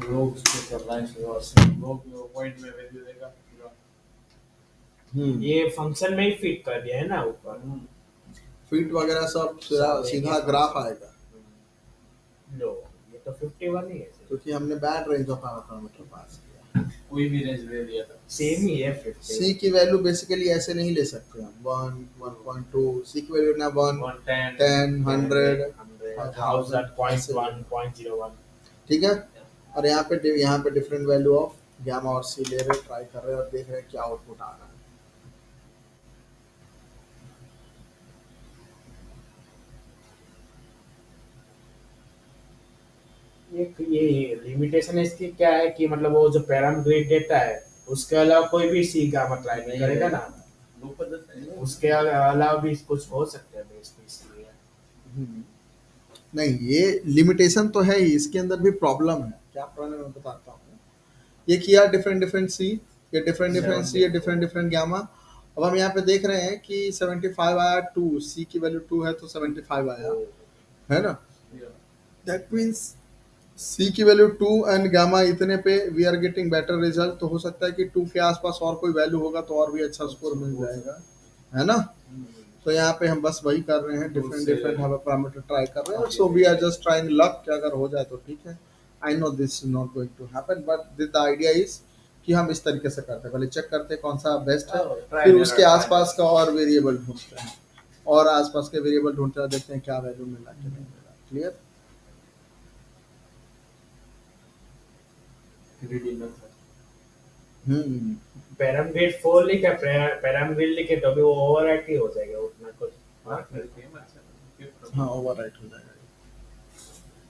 लोग उसके लाइन से और लोग पॉइंट में वैल्यू देगा पूरा। ये फंक्शन में ही फिट कर दिया है ना ऊपर। फीट वगैरह सब सीधा ग्राफ आएगा, लो ये तो 51 ही है सर। क्योंकि हमने bad range of parameter pass किया। कोई भी रेंज ले लिया था। सेम ही है 50। सी की वैल्यू बेसिकली ऐसे नहीं ले सकते हम, 1 1.2, सी की वैल्यू ना 1 10 100 1000 0.1 0.01। ठीक है। और यहाँ पे डिफरेंट वैल्यू ऑफ गामा और सी ले रहे, ट्राई कर रहे हैं और देख रहे हैं क्या आउटपुट आ रहा है। ये लिमिटेशन इसकी क्या है कि मतलब वो जो पैरामीटर देता है उसके अलावा कोई भी सी गामा ट्राई नहीं करेगा ना, उसके अलावा भी कुछ हो सकता है बेस पे, इसलिए। नहीं, ये लिमिटेशन तो है ही, इसके अंदर भी प्रॉब्लम है। क्या प्रॉब्लम है मैं बताता हूँ। ये किया डिफरेंट डिफरेंट सी, ये डिफरेंट सी, ये डिफरेंट गामा। अब हम यहाँ पे देख रहे हैं कि 75 आया, 2 सी की वैल्यू 2 है तो 75 आया, है ना। दैट मीन्स सी की वैल्यू 2 एंड गामा इतने पे we are getting better result. तो हो सकता है कि 2 के आसपास और कोई वैल्यू होगा तो और भी अच्छा स्कोर मिल जाएगा, है ना। तो यहाँ पे हम बस वही कर रहे हैं, डिफरेंट पैरामीटर ट्राई कर रहे हैं। So we are just trying luck, कि अगर हो जाए तो ठीक है। I know this is not going to happen, but the idea is कि हम इस तरीके से करते हैं, पहले चेक करते हैं कौन सा बेस्ट है, फिर उसके आसपास का और वेरिएबल ढूंढते हैं, और आसपास के वेरिएबल ढूंढते हैं, देखते हैं क्या वैल्यू मिला कि नहीं मिला। क्लियर? पैरामीटर 4 लिखा, पैरामीटर लिखे तो भी वो ओवरराइट ही हो जाएगा उतना कुछ। हाँ, ओवरराइट हो जाएगा।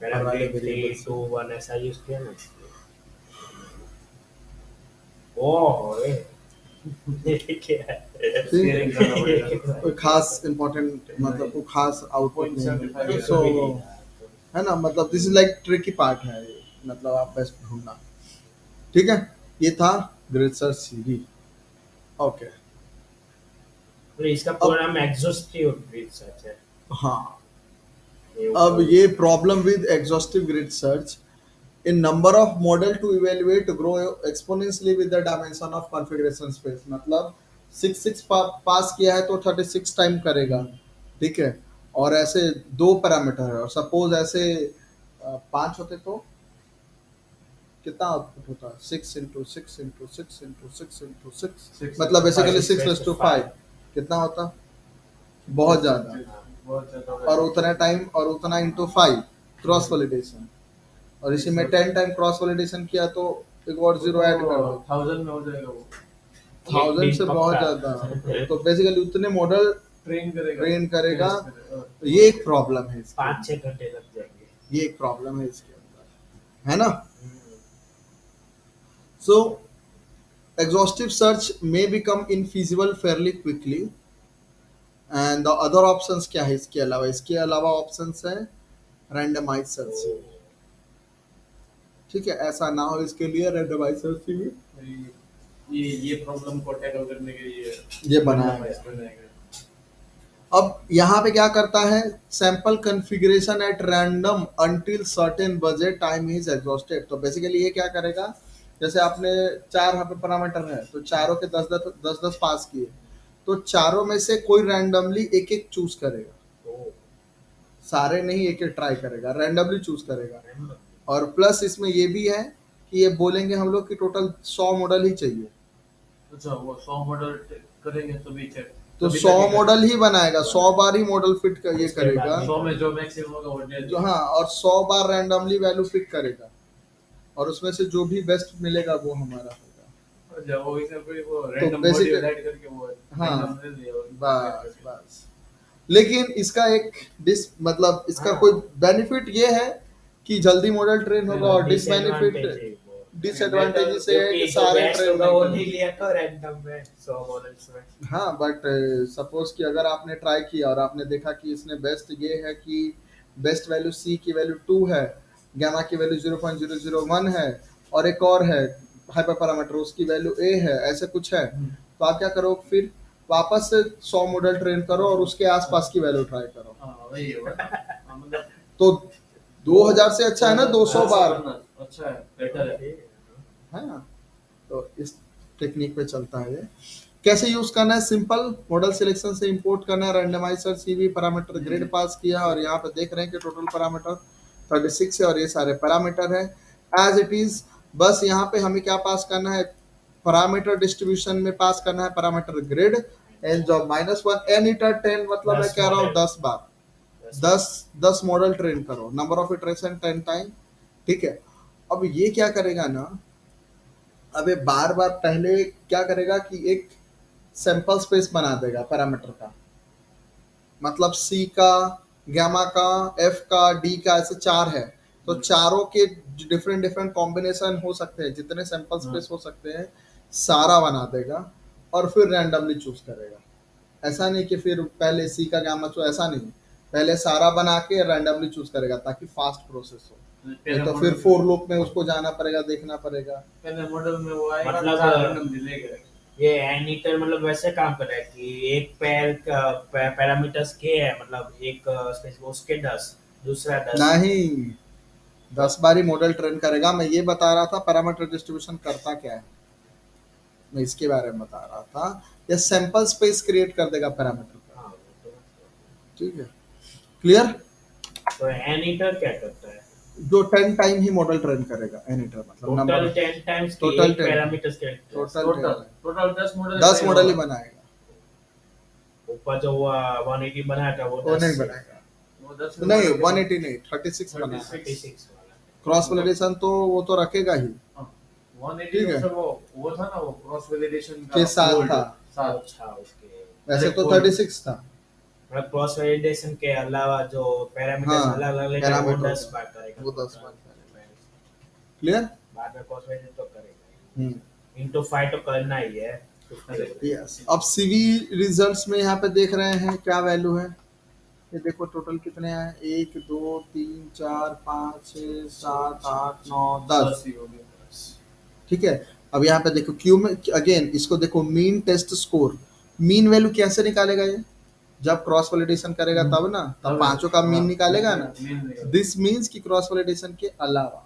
पैरामीटर 3 2 1 ऐसा यूज किया ना इसलिए। ओह ये क्या है? कोई खास इम्पोर्टेंट, मतलब कोई खास आउटपुट नहीं है, सो है ना। मतलब this is like tricky part है ये, मतलब आप बेस्ट ढूंढना। ठीक है, ये था ग्रिड सर्च सीरीज। ओके, तो इसका पूरा नाम एग्जॉस्टिव ग्रिड सर्च है। हाँ। अब ये problem with exhaustive grid search, in number of model to evaluate grow exponentially with the dimension of configuration space, मतलब 6 पास किया है तो 36 टाइम करेगा, ठीक है। और ऐसे 2 पैरामीटर है और सपोज ऐसे 5 होते तो कितना आउटपुट होता है? 6 into six into six into six into six, Six मतलब into बेसिकली five, 6/5 कितना होता? बहुत ज्यादा। बहुत ज्यादा। और उतना टाइम और उतना इंटू 5 क्रॉस वैलिडेशन, और इसी में 10 टाइम क्रॉस वैलिडेशन किया तो एक और जीरो ऐड कर दो, 1000 में हो जाएगा वो। 1000 से बहुत पक्का। ज्यादा। तो बेसिकली उतने मॉडल ट्रेन ट्रेन करेगा, हाँ। तो ये एक प्रॉब्लम है इसके 5-6 घंटे लग जाएंगे। अंदर। ये एक प्रॉब्लम है इसके अंदर, है ना। सो exhaustive search may become infeasible fairly quickly, and the other options क्या है इसके अलावा? इसके अलावा ऑप्शंस है randomized searching, ठीक है। ऐसा ना हो इसके लिए randomized searching ये प्रॉब्लम को टैकल करने के लिए ये बनाया गया। बनाएगा। अब यहाँ पे क्या करता है? Sample configuration at random until certain budget time is exhausted. तो बेसिकली ये क्या करेगा, जैसे आपने 4 यहाँ पे पैरामीटर है तो चारों के 10-10 पास किए, तो चारों में से कोई रैंडमली एक एक चूज करेगा, सारे नहीं, एक एक ट्राई करेगा, रैंडमली चूज करेगा। और प्लस इसमें ये भी है कि ये बोलेंगे हम लोग कि टोटल 100 मॉडल ही चाहिए, अच्छा वो 100 मॉडल करेंगे तो भी चेक, तो 100 मॉडल ही बनाएगा, 100 बार ही मॉडल फिट कर ये उसके करेगा। बाद 100 में जो मैक्सिमम होगा वो दे जो हाँ, और 100 बार रैंडमली वैल्यू पिक करेगा, और उसमें से जो भी बेस्ट मिलेगा वो हमारा होगा। जब वो इसे कोई वो रैंडम basic- बॉडी ऐड करके वो हाँ, random दे दिया और बस बस। लेकिन इसका एक मतलब इसका हाँ। कोई बेनिफिट ये है कि जल्दी मॉडल ट्रेन होगा, और डिसबेनिफिट डिसएडवांटेज से है कि सारे ट्रेन वो नहीं नहीं लिया तो रैंडम में 100 मॉडल्स में। हाँ, बट सपोज कि अगर आपने ट्राई किया और आपने देखा कि इसने बेस्ट ये है कि बेस्ट वैल्यू सी की वैल्यू 2 है, गामा की वैल्यू 0.001 है, और एक और है हाइपर पैरामीटर उसकी वैल्यू ए है, ऐसे कुछ है, तो आप क्या करो फिर? वापस से 100 मॉडल ट्रेन करो और उसके आसपास की वैल्यू ट्राई करो। हाँ वही है हाँ, मतलब तो 2000 से अच्छा है ना 200 बार, अच्छा है, बेटर है। है ना। तो इस टेक्निक पे चलता है ये। कैसे यूज करना है? सिंपल, मॉडल सिलेक्शन से इंपोर्ट करना है, रैंडमाइजर सीवी पैरामीटर ग्रिड पास किया, और यहाँ पे देख रहे हैं कि टोटल पैरामीटर 36 है और ये सारे पैरामीटर है एज इट इज। बस यहाँ पे हमें क्या पास करना है? पैरामीटर डिस्ट्रीब्यूशन में पास करना है parameter grid, n job -1 n iter 10, मतलब मैं 10 कह रहा हूँ मॉडल। 10 बार 10 मॉडल ट्रेन करो, नंबर ऑफ इटरेशन 10 टाइम, ठीक है। अब ये क्या करेगा ना, अब ये बार बार पहले क्या करेगा कि एक सैंपल स्पेस बना देगा पैरामीटर का, मतलब सी का, गामा का, एफ का, डी का, ऐसे 4 है, तो चारों के डिफरेंट डिफरेंट कॉम्बिनेशन हो सकते हैं, जितने सैंपल स्पेस हो सकते हैं सारा बना देगा, और फिर रैंडमली चूज करेगा। ऐसा नहीं कि फिर पहले सी का गामा चूज, ऐसा नहीं, पहले सारा बना के रैंडमली चूज करेगा ताकि फास्ट प्रोसेस हो। नहीं तो फिर फोर लूप में उसको जाना पड़ेगा, देखना पड़ेगा। पहले मॉडल में वो आएगा मतलब रैंडम मिलेगा। ये एनीटर मतलब वैसे काम कर रहा है कि एक पैर का पैरामीटर्स के है, मतलब एक स्पेस उसके 10, दूसरा 10 नहीं, 10 बार ही मॉडल ट्रेन करेगा। मैं ये बता रहा था पैरामीटर डिस्ट्रीब्यूशन करता क्या है, मैं इसके बारे में बता रहा था। ये सैंपल स्पेस क्रिएट कर देगा पैरामीटर का, हाँ, ठीक है, क्लियर। तो एनीटर क्या करता है? जो 10 टाइम ही मॉडल ट्रेन करेगा, एनीटर मतलब टोटल नंबर 10 टाइम्स की Total एक 10 पैरामीटर्स के टोटल 10 मॉडल 10 मॉडल ही बनाएगा, ऊपर जो वो 180 बनाया था वो वो 10 नहीं बनाएगा, वो 10 नहीं 180 नहीं 36 बनाएगा। 36 वाला। क्रॉस वैलिडेशन तो वो तो रखेगा ही, 180 ठीक है। से वो था ना, वो क्रॉस वैलिडेशन के साथ fold, था। साथ अच्छा उसके वैसे तो Fold। 36 था। मतलब क्रॉस वैलिडेशन के अलावा जो पैरामीटर्स हाँ, अलग अलग लेगा वो पैरामीटर 10 बार करेगा, वो 10 बार क्लियर। बाद में क्रॉस वैलिडेशन तो करेगा, इनटू 5 तो करना ही है। यस, अब सीवी रिजल्ट्स में यहाँ पे देख रहे हैं क्या वैल्यू है, ये देखो टोटल कितने हैं, 1 2 3 4 5 6 7 8 9 10, ही हो गया। ठीक है। अब यहाँ पे देखो क्यू में अगेन इसको देखो, mean test score, mean value कैसे निकालेगा ये? जब क्रॉस वैलिडेशन करेगा तब ना, तब पांचों का मीन निकालेगा ना। दिस मीन्स कि क्रॉस वैलिडेशन के अलावा,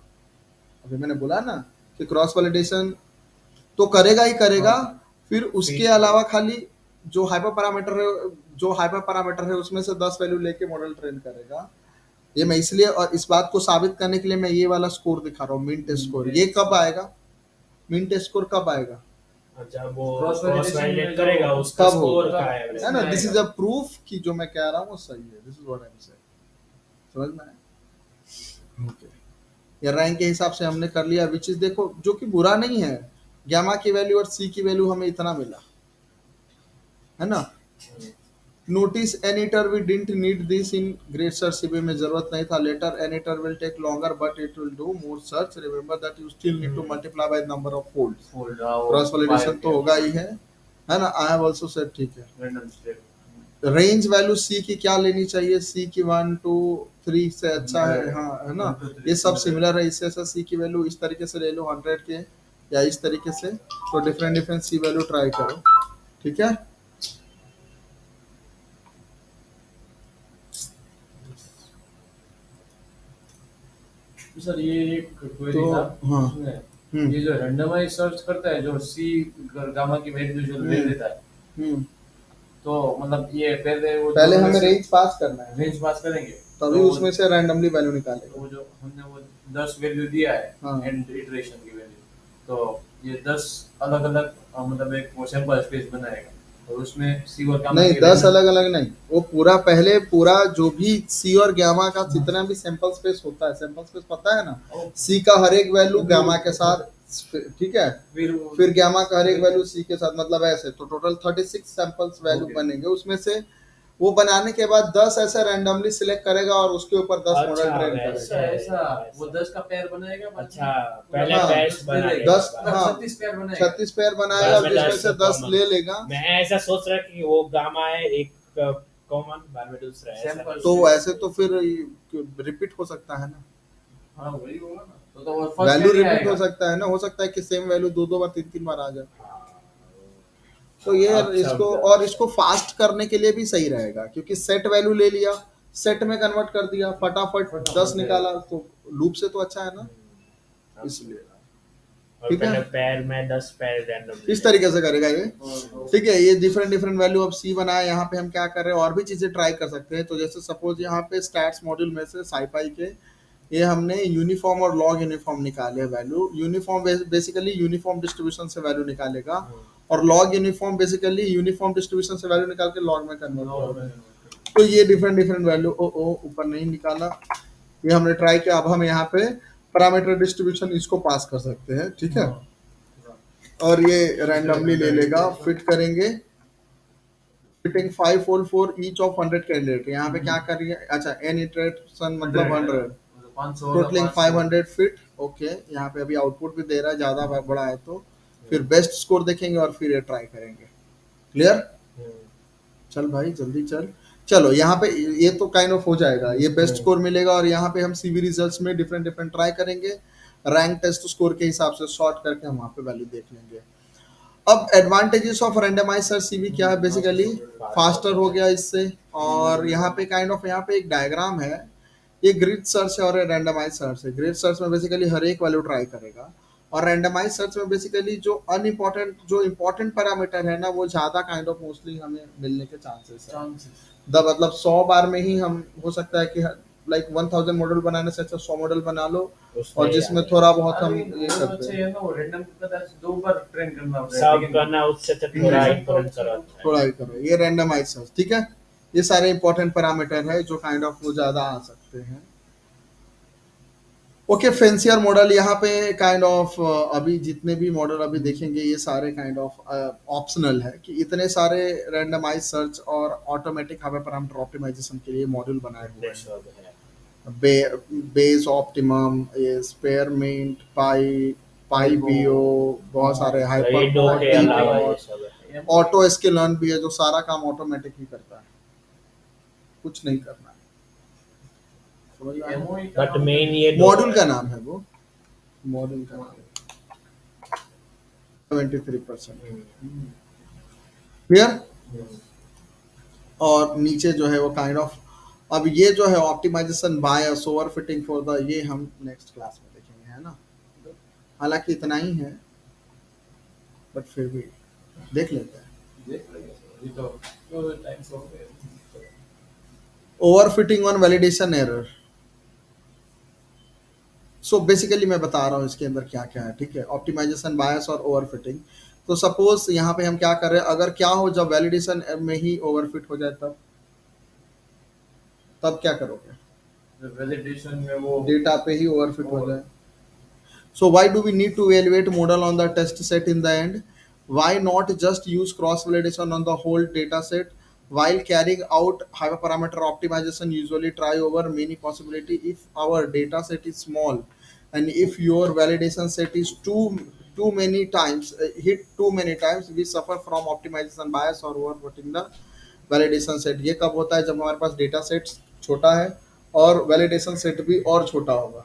अभी मैंने बोला ना कि क्रॉस वैलिडेशन तो करेगा ही करेगा, फिर उसके फिर अलावा खाली जो हाइपर पैरामीटर है उसमें से 10 वैल्यू लेके मॉडल ट्रेन करेगा। ये मैं इसलिए, और इस बात को साबित करने के लिए मैं ये वाला स्कोर दिखा रहा हूँ, मिंट स्कोर। ये कब आएगा, मिंट स्कोर कब आएगा, जब वो क्रॉस क्रॉस वैलिडेशन में वैलिडेट जो करेगा उसका तब स्कोर होगा। का है एवरेज ना, इसमें दिस इज आएगा। अ प्रूफ कि जो मैं कह रहा हूँ वो सही है। This is what I am saying, समझ में आया? ओके, या रैंक के हिसाब से हमने कर लिया, विच इज देखो जो कि बुरा नहीं है। गामा की वैल्यू और सी की वैल्यू हमें इतना मिला, है ना। Notice n iter we didn't need this in grid search CV में जरूरत नहीं था। Later n iter will take longer but it will do more search. Remember that you still need to multiply by number of folds. Fold cross validation तो होगा ही है ना। I have also said, ठीक है। Random step range value C की क्या लेनी चाहिए, सी की 1 2 3 से अच्छा है, हाँ, है ना। 1 2 3 ये सब सिमिलर है, इससे अच्छा सी की वैल्यू इस तरीके से ले लो 100 के, या इस तरीके से। तो डिफरेंट डिफरेंट सी वैल्यू ट्राई करो, ठीक है। सर ये एक क्वेरी तो था हाँ, उसमें, ये जो रैंडमाइज सर्च करता है जो सी गामा की वैल्यू जो ले लेता है, हम्म, तो मतलब ये पहले वो पहले हमें रेंज पास करना है, रेंज पास करेंगे, तभी तो उसमें से रैंडमली वैल्यू तो निकालेगा। वो जो हमने वो 10 वैल्यू दिया है हाँ। एंड इटरेशन की वैल्यू, तो ये 10 अलग अलग मतलब एक वो सैंपल स्पेस बनाएगा, और उसमें सी और गामा नहीं, की 10 random- अलग अलग नहीं, वो पूरा पहले पूरा जो भी सी और गामा का जितना भी सैंपल स्पेस होता है, सैंपल स्पेस पता है ना, सी का हर एक वैल्यू गामा के साथ, ठीक है। फिर गामा का हर एक वैल्यू सी के साथ, मतलब ऐसे तो टोटल 36 सैंपल्स वैल्यू Okay. बनेंगे। उसमें से वो बनाने के बाद 10 ऐसे रैंडमली सिलेक्ट करेगा और उसके ऊपर 10 मॉडल अच्छा, ट्रेन वैसे। करेगा। ऐसा वो 10 का पेयर बनाएगा, बाद अच्छा, में पहले हाँ, पेयर्स बना दस- लेगा। 10 हाँ 36 पेयर बनाएगा। 36 पेयर बनाएगा, बाद में जिसमें 10 से 10 common। ले लेगा। मैं ऐसा सोच रहा कि वो गामा है एक कॉमन, बाद में दूसरा है, ऐसा Sample नहीं। तो ऐसे तो फिर रिपीट हो सकता है ना, हाँ वही होगा ना, तो वो first वैल्यू पेयर ही रिपीट हो आएगा। सकता है ना, हो सकता है कि सेम वैल्यू दो दो बार तीन तीन बार आ जाए। हाँ, तो ये अब इसको, समझा। और इसको फास्ट करने के लिए भी सही रहेगा, क्योंकि सेट वैल्यू ले लिया, सेट में कन्वर्ट कर दिया, फटाफट 10 निकाला, तो लूप से तो अच्छा है ना, अब इसलिए। और ठीक है? पहले पैर में 10 पैर रैंडम इस तरीके से करेगा ये, और- ठीक है। ये डिफरेंट डिफरेंट वैल्यू अब सी बनाया, यहाँ पे हम क्या कर रहे हैं, और भी चीजें ट्राई कर सकते हैं। तो जैसे सपोज यहाँ पे स्टैट्स मॉड्यूल में से साइपाई के ये हमने यूनिफॉर्म और लॉग यूनिफॉर्म निकाले value. Uniform basically uniform distribution से वैल्यू निकालेगा, और log uniform basically uniform distribution से वैल्यू निकाल के लॉग में कन्वर्ट करेगा। तो ये डिफरेंट डिफरेंट वैल्यू, ओ ऊपर नहीं निकाला, ये हमने ट्राई किया। अब हम यहाँ पे पैरामीटर डिस्ट्रीब्यूशन इसको पास कर सकते हैं, ठीक है। और ये रैंडमली ले लेगा, फिट करेंगे, fitting 5 fold for each of 100 candidate. यहाँ पे क्या कर रही है, अच्छा एन इटरेशन मतलब 100, 500 टोटलिंग 500 फिट। ओके, यहाँ पे अभी आउटपुट भी दे रहा है, ज्यादा बड़ा है तो फिर बेस्ट स्कोर देखेंगे और फिर ये ट्राई करेंगे। क्लियर? चल भाई जल्दी चल। चलो यहाँ पे ये तो काइंड ऑफ हो जाएगा, ये बेस्ट स्कोर मिलेगा, और यहाँ पे हम सीवी रिजल्ट्स में डिफरेंट डिफरेंट ट्राई करेंगे, रैंक टेस्ट स्कोर के हिसाब से सॉर्ट करके हम वहाँ पे वैल्यू देख लेंगे। अब advantages of randomise search CV क्या है, बेसिकली फास्टर हो गया इससे। और यहाँ पे काइंड ऑफ यहाँ पे एक डायग्राम है, ये ग्रिड सर्च है और रैंडमाइज सर्च है। ग्रिड सर्च में बेसिकली हर एक वैल्यू ट्राई करेगा, और रैंडमाइज सर्च में बेसिकली जो अनइम्पोर्टेंट जो इम्पोर्टेंट पैरामीटर है ना, वो ज्यादा काइंड ऑफ मोस्टली हमें मिलने के चांसेस है। मतलब 100 बार में ही हम, हो सकता है कि लाइक 1000 मॉडल बनाने से अच्छा 100 मॉडल बना लो, और जिसमें थोड़ा बहुत हम ये करते हैं, दो बार ट्रेन करना होता है, सब लेकिन करना उससे तो थोड़ा इम्पोर्टेंट करो। थोड़ा ही करो। ये रैंडमाइज सर्च, ठीक है। ये सारे इंपॉर्टेंट पैरामीटर है जो काइंड ऑफ वो ज्यादा आ सकते हैं। ओके, फेंसियर मॉडल यहाँ पे काइंड ऑफ अभी जितने भी मॉडल अभी देखेंगे ये सारे काइंड ऑफ ऑप्शनल है, कि इतने सारे रैंडमाइज सर्च और ऑटोमेटिक हाइपर पैरामीटर ऑप्टिमाइजेशन के लिए मॉड्यूल बनाए हुए हैं। बेस ऑप्टिमम, ये स्पेयरमिंट, पाई बीओ, बहुत सारे हाइपर, ऑटो स्केलन भी है जो सारा काम ऑटोमेटिक ही करता है, कुछ नहीं करना है। समझ में आया? MOE बट मेन ये मॉड्यूल का नाम है वो, मॉड्यूल का नाम 73%। क्लियर? और नीचे जो है वो काइंड ऑफ, अब ये जो है optimization bias, over fitting for the, ये हम नेक्स्ट क्लास में देखेंगे, है ना। हालांकि इतना ही है, बट फिर भी देख लेते हैं। देख लेंगे सर, अभी तो टाइम से हो गया। Overfitting on validation error. So basically मैं बता रहा हूँ इसके अंदर क्या क्या है, ठीक है। ऑप्टिमाइजेशन बायस और ओवरफिटिंग। तो सपोज यहाँ पे हम क्या कर रहे हैं, अगर क्या हो जब वैलिडेशन में ही ओवरफिट हो जाए तब क्या करोगे, वैलिडेशन में वो डेटा पे ही ओवरफिट हो जाए। So why do we need to evaluate model on the test set in the end? Why not just use cross validation on the whole data set? While carrying out hyperparameter optimization, usually try over many possibility. If our data set is small and if your validation set is too many times hit too many times, we suffer from optimization bias or overfitting the validation set. ये कब होता है, जब हमारे पास data set छोटा है और validation set भी और छोटा होगा,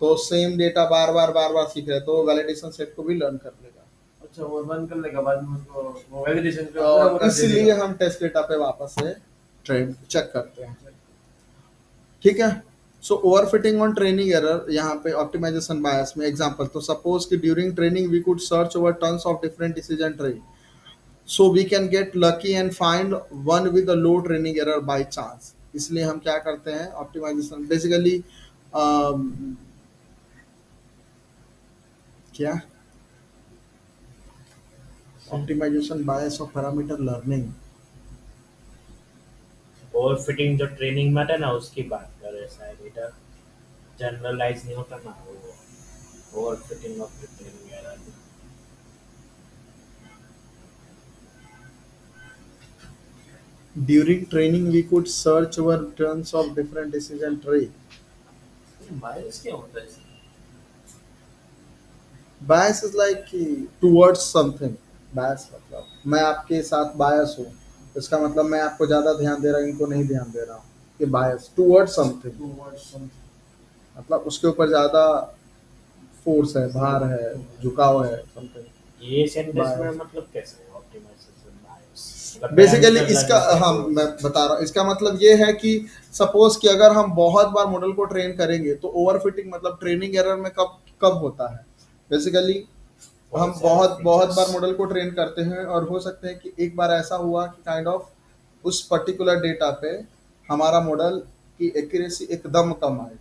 तो सेम डेटा बार बार सीख रहे हैं, तो वैलिडेशन सेट को भी लर्न कर लेगा। अच्छा, वो रन करने के बाद में उसको वो वैलिडेशन पे और इसलिए हम टेस्ट डेटा पे वापस से ट्रेन चेक करते हैं, ठीक है। So overfitting on training error, यहाँ पे ऑप्टिमाइजेशन बायस में एग्जांपल, तो सपोज कि during training we could search over tons of different decision tree, so we can get lucky and find one with a low training error by chance. इसलिए हम क्या करते हैं, ऑप्टिमाइजेशन बेसिकली क्या ऑप्टिमाइजेशन बायस और पैरामीटर लर्निंग। और fitting जो ट्रेनिंग में था ना उसकी बात कर रहे हैं शायद, इधर जनरलाइज नहीं होता ना वो, और fitting of the training error. During training we could search over tons of different decision tree. बायस क्या होता है? Bias is like towards something. Bias मतलब मैं आपके साथ बायस हूँ, इसका मतलब मैं आपको ज्यादा ध्यान दे रहा हूँ, इनको नहीं ध्यान दे रहा हूँ। ये बायस टूवर्ड्स समथिंग, मतलब उसके ऊपर ज्यादा फोर्स है, भार है, झुकाव है, समथिंग। ये सेंटेंस में मतलब कैसे ऑप्टिमाइजेशन बायस बेसिकली इसका हम मैं बता रहा हूँ, इसका मतलब ये है कि सपोज कि अगर हम बहुत बार मॉडल को ट्रेन करेंगे तो ओवरफिटिंग मतलब ट्रेनिंग एरर में कब कब होता है। बेसिकली हम बहुत बहुत बार मॉडल को ट्रेन करते हैं और हो सकते हैं कि एक बार ऐसा हुआ कि काइंड ऑफ उस पर्टिकुलर डेटा पे हमारा मॉडल की एक्यूरेसी एकदम कम आए,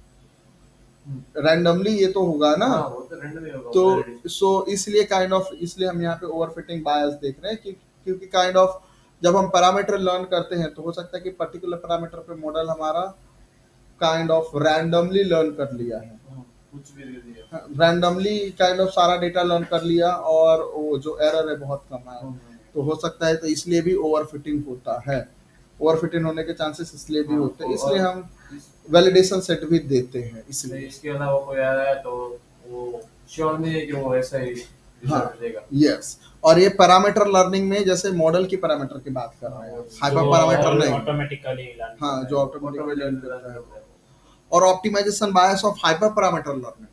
रैंडमली ये तो होगा ना। हाँ, वो तो randomly होगा, तो सो इसलिए काइंड ऑफ इसलिए हम यहाँ पे ओवरफिटिंग बायस देख रहे हैं कि क्योंकि काइंड ऑफ जब हम पैरामीटर लर्न करते हैं तो हो सकता है कि पर्टिकुलर पैरामीटर पे मॉडल हमारा काइंड ऑफ रैंडमली लर्न कर लिया है, कुछ भी दे दिया। रैंडमली काइंड ऑफ सारा डेटा लर्न कर लिया और वो जो एरर है बहुत कम है, तो हो सकता है, तो इसलिए भी ओवरफिटिंग होता है। ओवरफिटिंग होने के चांसेस इसलिए भी होते हैं, इसलिए हम वैलिडेशन सेट भी देते हैं इसलिए। इसके अलावा कोई आ रहा है तो वो श्योर नहीं है कि वो ऐसा ही हाँ, रिजल्ट देगा। यस। और ये पैरामीटर लर्निंग में जैसे मॉडल की पैरामीटर की बात कर रहे हैं, हाइपर पैरामीटर नहीं। ऑटोमेटिकली लर्न, हाँ, जो ऑटोमेटिकली लर्न करता है। और optimization bias of hyper parameter learning,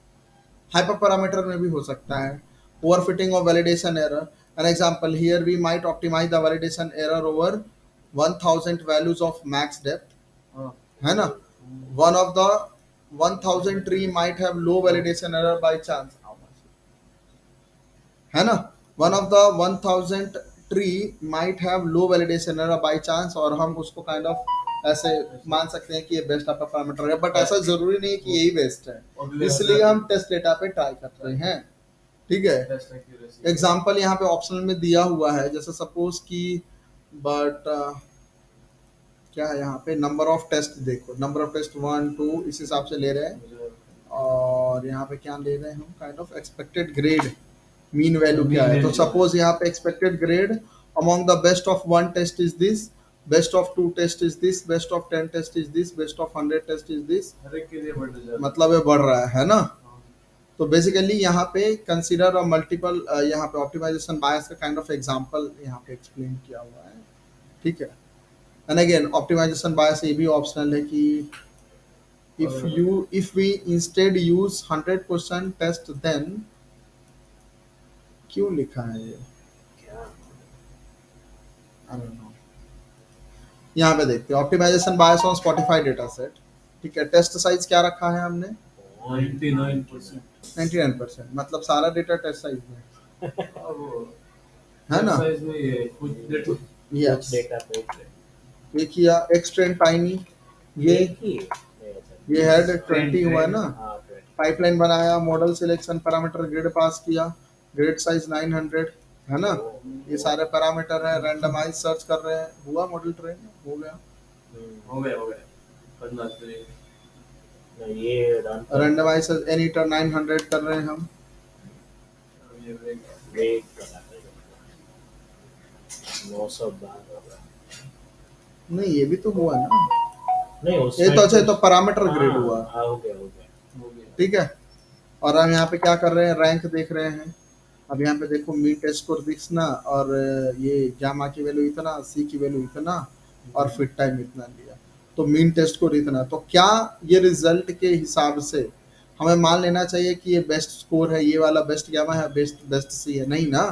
hyper parameter में भी हो सकता है overfitting of validation error. An example, here we might optimize the validation error over 1000 values of max depth, है ना। One of the 1000 tree might have low validation error by chance, है ना। One of the 1000 tree might have low validation error by chance, और हम उसको kind of ऐसे मान सकते हैं कि ये बेस्ट आपका पैरामीटर है, बट ऐसा जरूरी नहीं कि यही बेस्ट है, इसलिए हम टेस्ट डेटा पे ट्राई कर रहे हैं, ठीक है। एग्जांपल यहाँ पे ऑप्शनल में दिया हुआ है, जैसे सपोज कि बट क्या है यहाँ पे, नंबर ऑफ टेस्ट देखो, नंबर ऑफ टेस्ट 1 2 इस हिसाब से ले रहे हैं, और यहाँ पे क्या ले रहे हैं हम, kind of expected grade mean value क्या है। तो सपोज यहाँ पे expected grade among the best of 1 test is this, best of 2 test is this, best of 10 test is this, best of 100 test is this, हर एक के लिए बढ़ जाता है। मतलब ये बढ़ रहा है ना। तो बेसिकली यहाँ पे कंसीडर और मल्टीपल, यहाँ पे ऑप्टिमाइजेशन बायस का काइंड ऑफ एग्जांपल यहाँ पे एक्सप्लेन किया हुआ है, ठीक है। एंड अगेन ऑप्टिमाइजेशन बायस ये भी ऑप्शनल है कि if we instead use 100% test then, क्यों लिखा है ये, I don't know। यहाँ पे देखते हैं optimization bias on Spotify data set, ठीक है। टेस्ट साइज क्या रखा है हमने, 99%। 99%, मतलब सारा डेटा टेस्ट साइज में, है ना? साइज में ये कुछ डेटा यस, डेटा पे ये किया एक्सटेंड टाइनी, ये एक ही ये हेड 20 हुआ है ना? हाँ पाइपलाइन बनाया, मॉडल सिलेक्शन पैरामीटर ग्रिड पास किया, ग्रिड साइज 900 है ना? ये सारे पैरामीटर है, रैंडमाइज सर्च कर रहे हैं, हुआ मॉडल ट्रेन, हो गया। हो गया करना चाहिए। ये रन रैंडमाइज एनी टर 900 कर रहे हैं हम। ये वेट करना पड़ेगा 912 होगा नहीं, ये भी तो हुआ ना, नहीं ये उसमें तो अच्छा, ये तो पैरामीटर ग्रिड हुआ, हाँ हो गया हो गया। ठीक है। और हम यहाँ पे क्या कर रहे हैं, रैंक देख रहे हैं। अब यहाँ पे देखो मीन टेस्ट स्कोर दिखना, और ये गामा की वैल्यू इतना, सी की वैल्यू इतना, और फिट टाइम इतना लिया, तो मीन टेस्ट स्कोर इतना। तो क्या ये रिजल्ट के हिसाब से हमें मान लेना चाहिए कि ये बेस्ट स्कोर है, ये वाला बेस्ट गामा है, बेस्ट सी है? नहीं ना।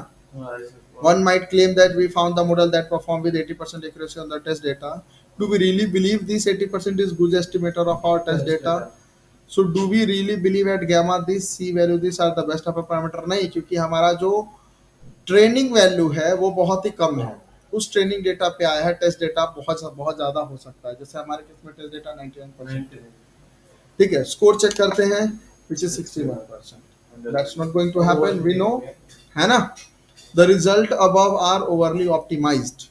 One might claim that we found the model that performed with 80% accuracy on the test data. Do we really believe this 80% is good estimator of our test data? So do we really believe at gamma this, C value this are the best of a parameter? नहीं, क्योंकि हमारा जो training value है वो बहुत ही कम है, उस training data पे आया है, टेस्ट डेटा बहुत ज्यादा हो सकता है, जैसे हमारे केस में टेस्ट डेटा 99%, ठीक है। स्कोर चेक करते हैं which is 61%, that's not going to happen, we know, है ना? The result above are overly optimized,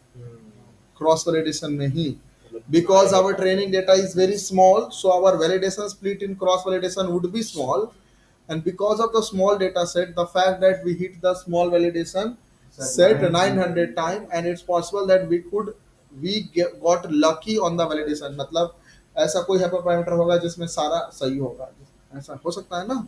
cross validation नहीं, because our training data is very small, so our validation split in cross validation would be small, and because of the small data set, the fact that we hit the small validation set 900 time, and it's possible that got lucky on the validation, मतलब ऐसा कोई hyperparameter होगा जिसमें सारा सही होगा, ऐसा हो सकता है ना?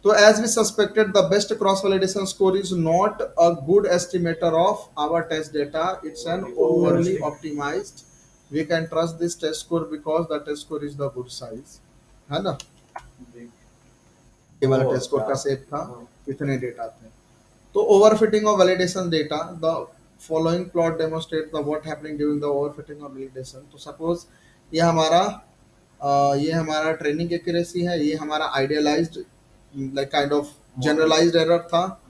तो as we suspected, the best cross validation score is not a good estimator of our test data, it's an overly optimized. We can trust this test score because the test score is the good size, है ना? ये वाला test score का set था, इतने data थे। तो overfitting of validation data, the following plot demonstrate the what happening during the overfitting of validation. तो सपोज ये हमारा ट्रेनिंग एक्यूरेसी है, ये हमारा idealized like kind of generalized error था,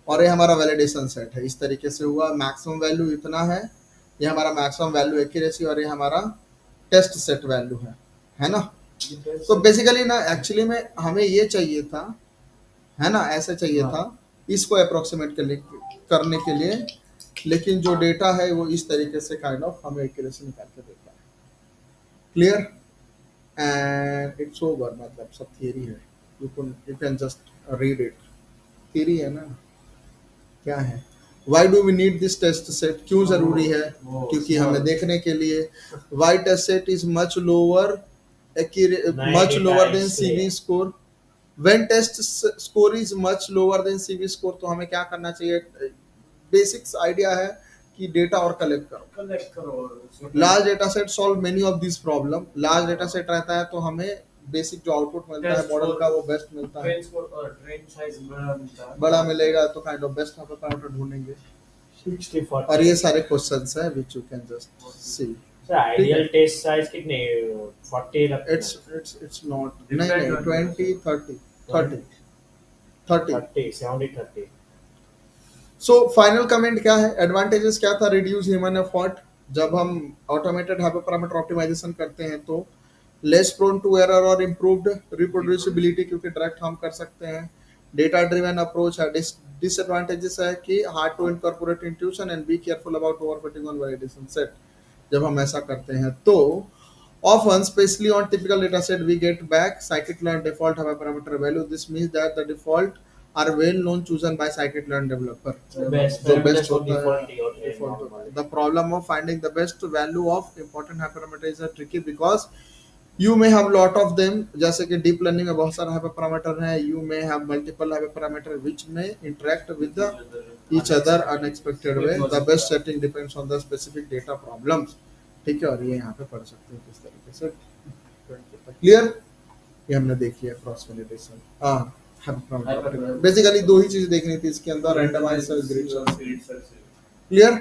और ये हमारा वैलिडेशन सेट है, इस तरीके से हुआ। मैक्सिमम वैल्यू इतना है, ये हमारा मैक्सिमम वैल्यू एक्यूरेसी, और ये हमारा टेस्ट सेट वैल्यू है ना? तो बेसिकली ना, एक्चुअली में हमें ये चाहिए था, है ना, ऐसे चाहिए था इसको अप्रोक्सीमेट करने के लिए, लेकिन जो डेटा है वो इस तरीके से काइंड ऑफ हमें एक्यूरेसी निकाल के देता है। क्लियर? एंड इट्स ओवर, मतलब सब थियरी है, you can just read it, theory है ना। क्या है, why do we need this test set, क्यों जरूरी है? क्योंकि हमें देखने के लिए why test set is much lower than CV score. When test score is much lower than CV score, तो हमें क्या करना चाहिए? बेसिक्स आइडिया है कि डेटा और कलेक्ट करो। Large data set solve many of this problem. Large data set रहता है तो हमें बेसिक जो आउटपुट मिलता है मॉडल का वो बेस्ट मिलता है, ट्रेन साइज बड़ा मिलेगा, तो काइंड ऑफ बेस्ट पैरामीटर ढूंढेंगे। 60-40 और ये सारे क्वेश्चंस हैं which you can just see. Ideal test size कितने 40 रखते हैं? इट्स नॉट, नहीं 20 30 70-30 सो फाइनल कमेंट क्या है, एडवांटेजेस क्या था? रिड्यूस ह्यूमन एफर्ट, जब हम ऑटोमेटेड हाइपरपैरामीटर ऑप्टिमाइजेशन करते हैं तो लेस प्रोन टू एरर और इम्प्रूव्ड रिप्रोड्यूसिबिलिटी, क्योंकि डायरेक्ट हम कर सकते हैं। डेटा ड्रिवन अप्रोच है। डिसएडवांटेजेस है कि hard to incorporate intuition and be careful about overfitting on validation set. जब हम ऐसा करते हैं तो often, especially on typical data set, we get back scikit-learn default hyperparameter value. This means that the default are well known chosen by scikit-learn developer. best जो best होता होता है, है default होता है। The problem of finding the best value of important hyperparameter is tricky because you may have lot of them, जैसे कि deep learning में बहुत सारे hyperparameter हैं, you may have multiple hyperparameter which may interact with each other unexpected way. The best setting depends on the specific data problems. ठीक है, और ये यहाँ पे पढ़ सकते हैं किस तरीके से। क्लियर? ये हमने देखी है क्रॉस वैलिडेशन। बेसिकली दो ही चीज देखनी थी इसके अंदर, randomise search, grid search. Clear?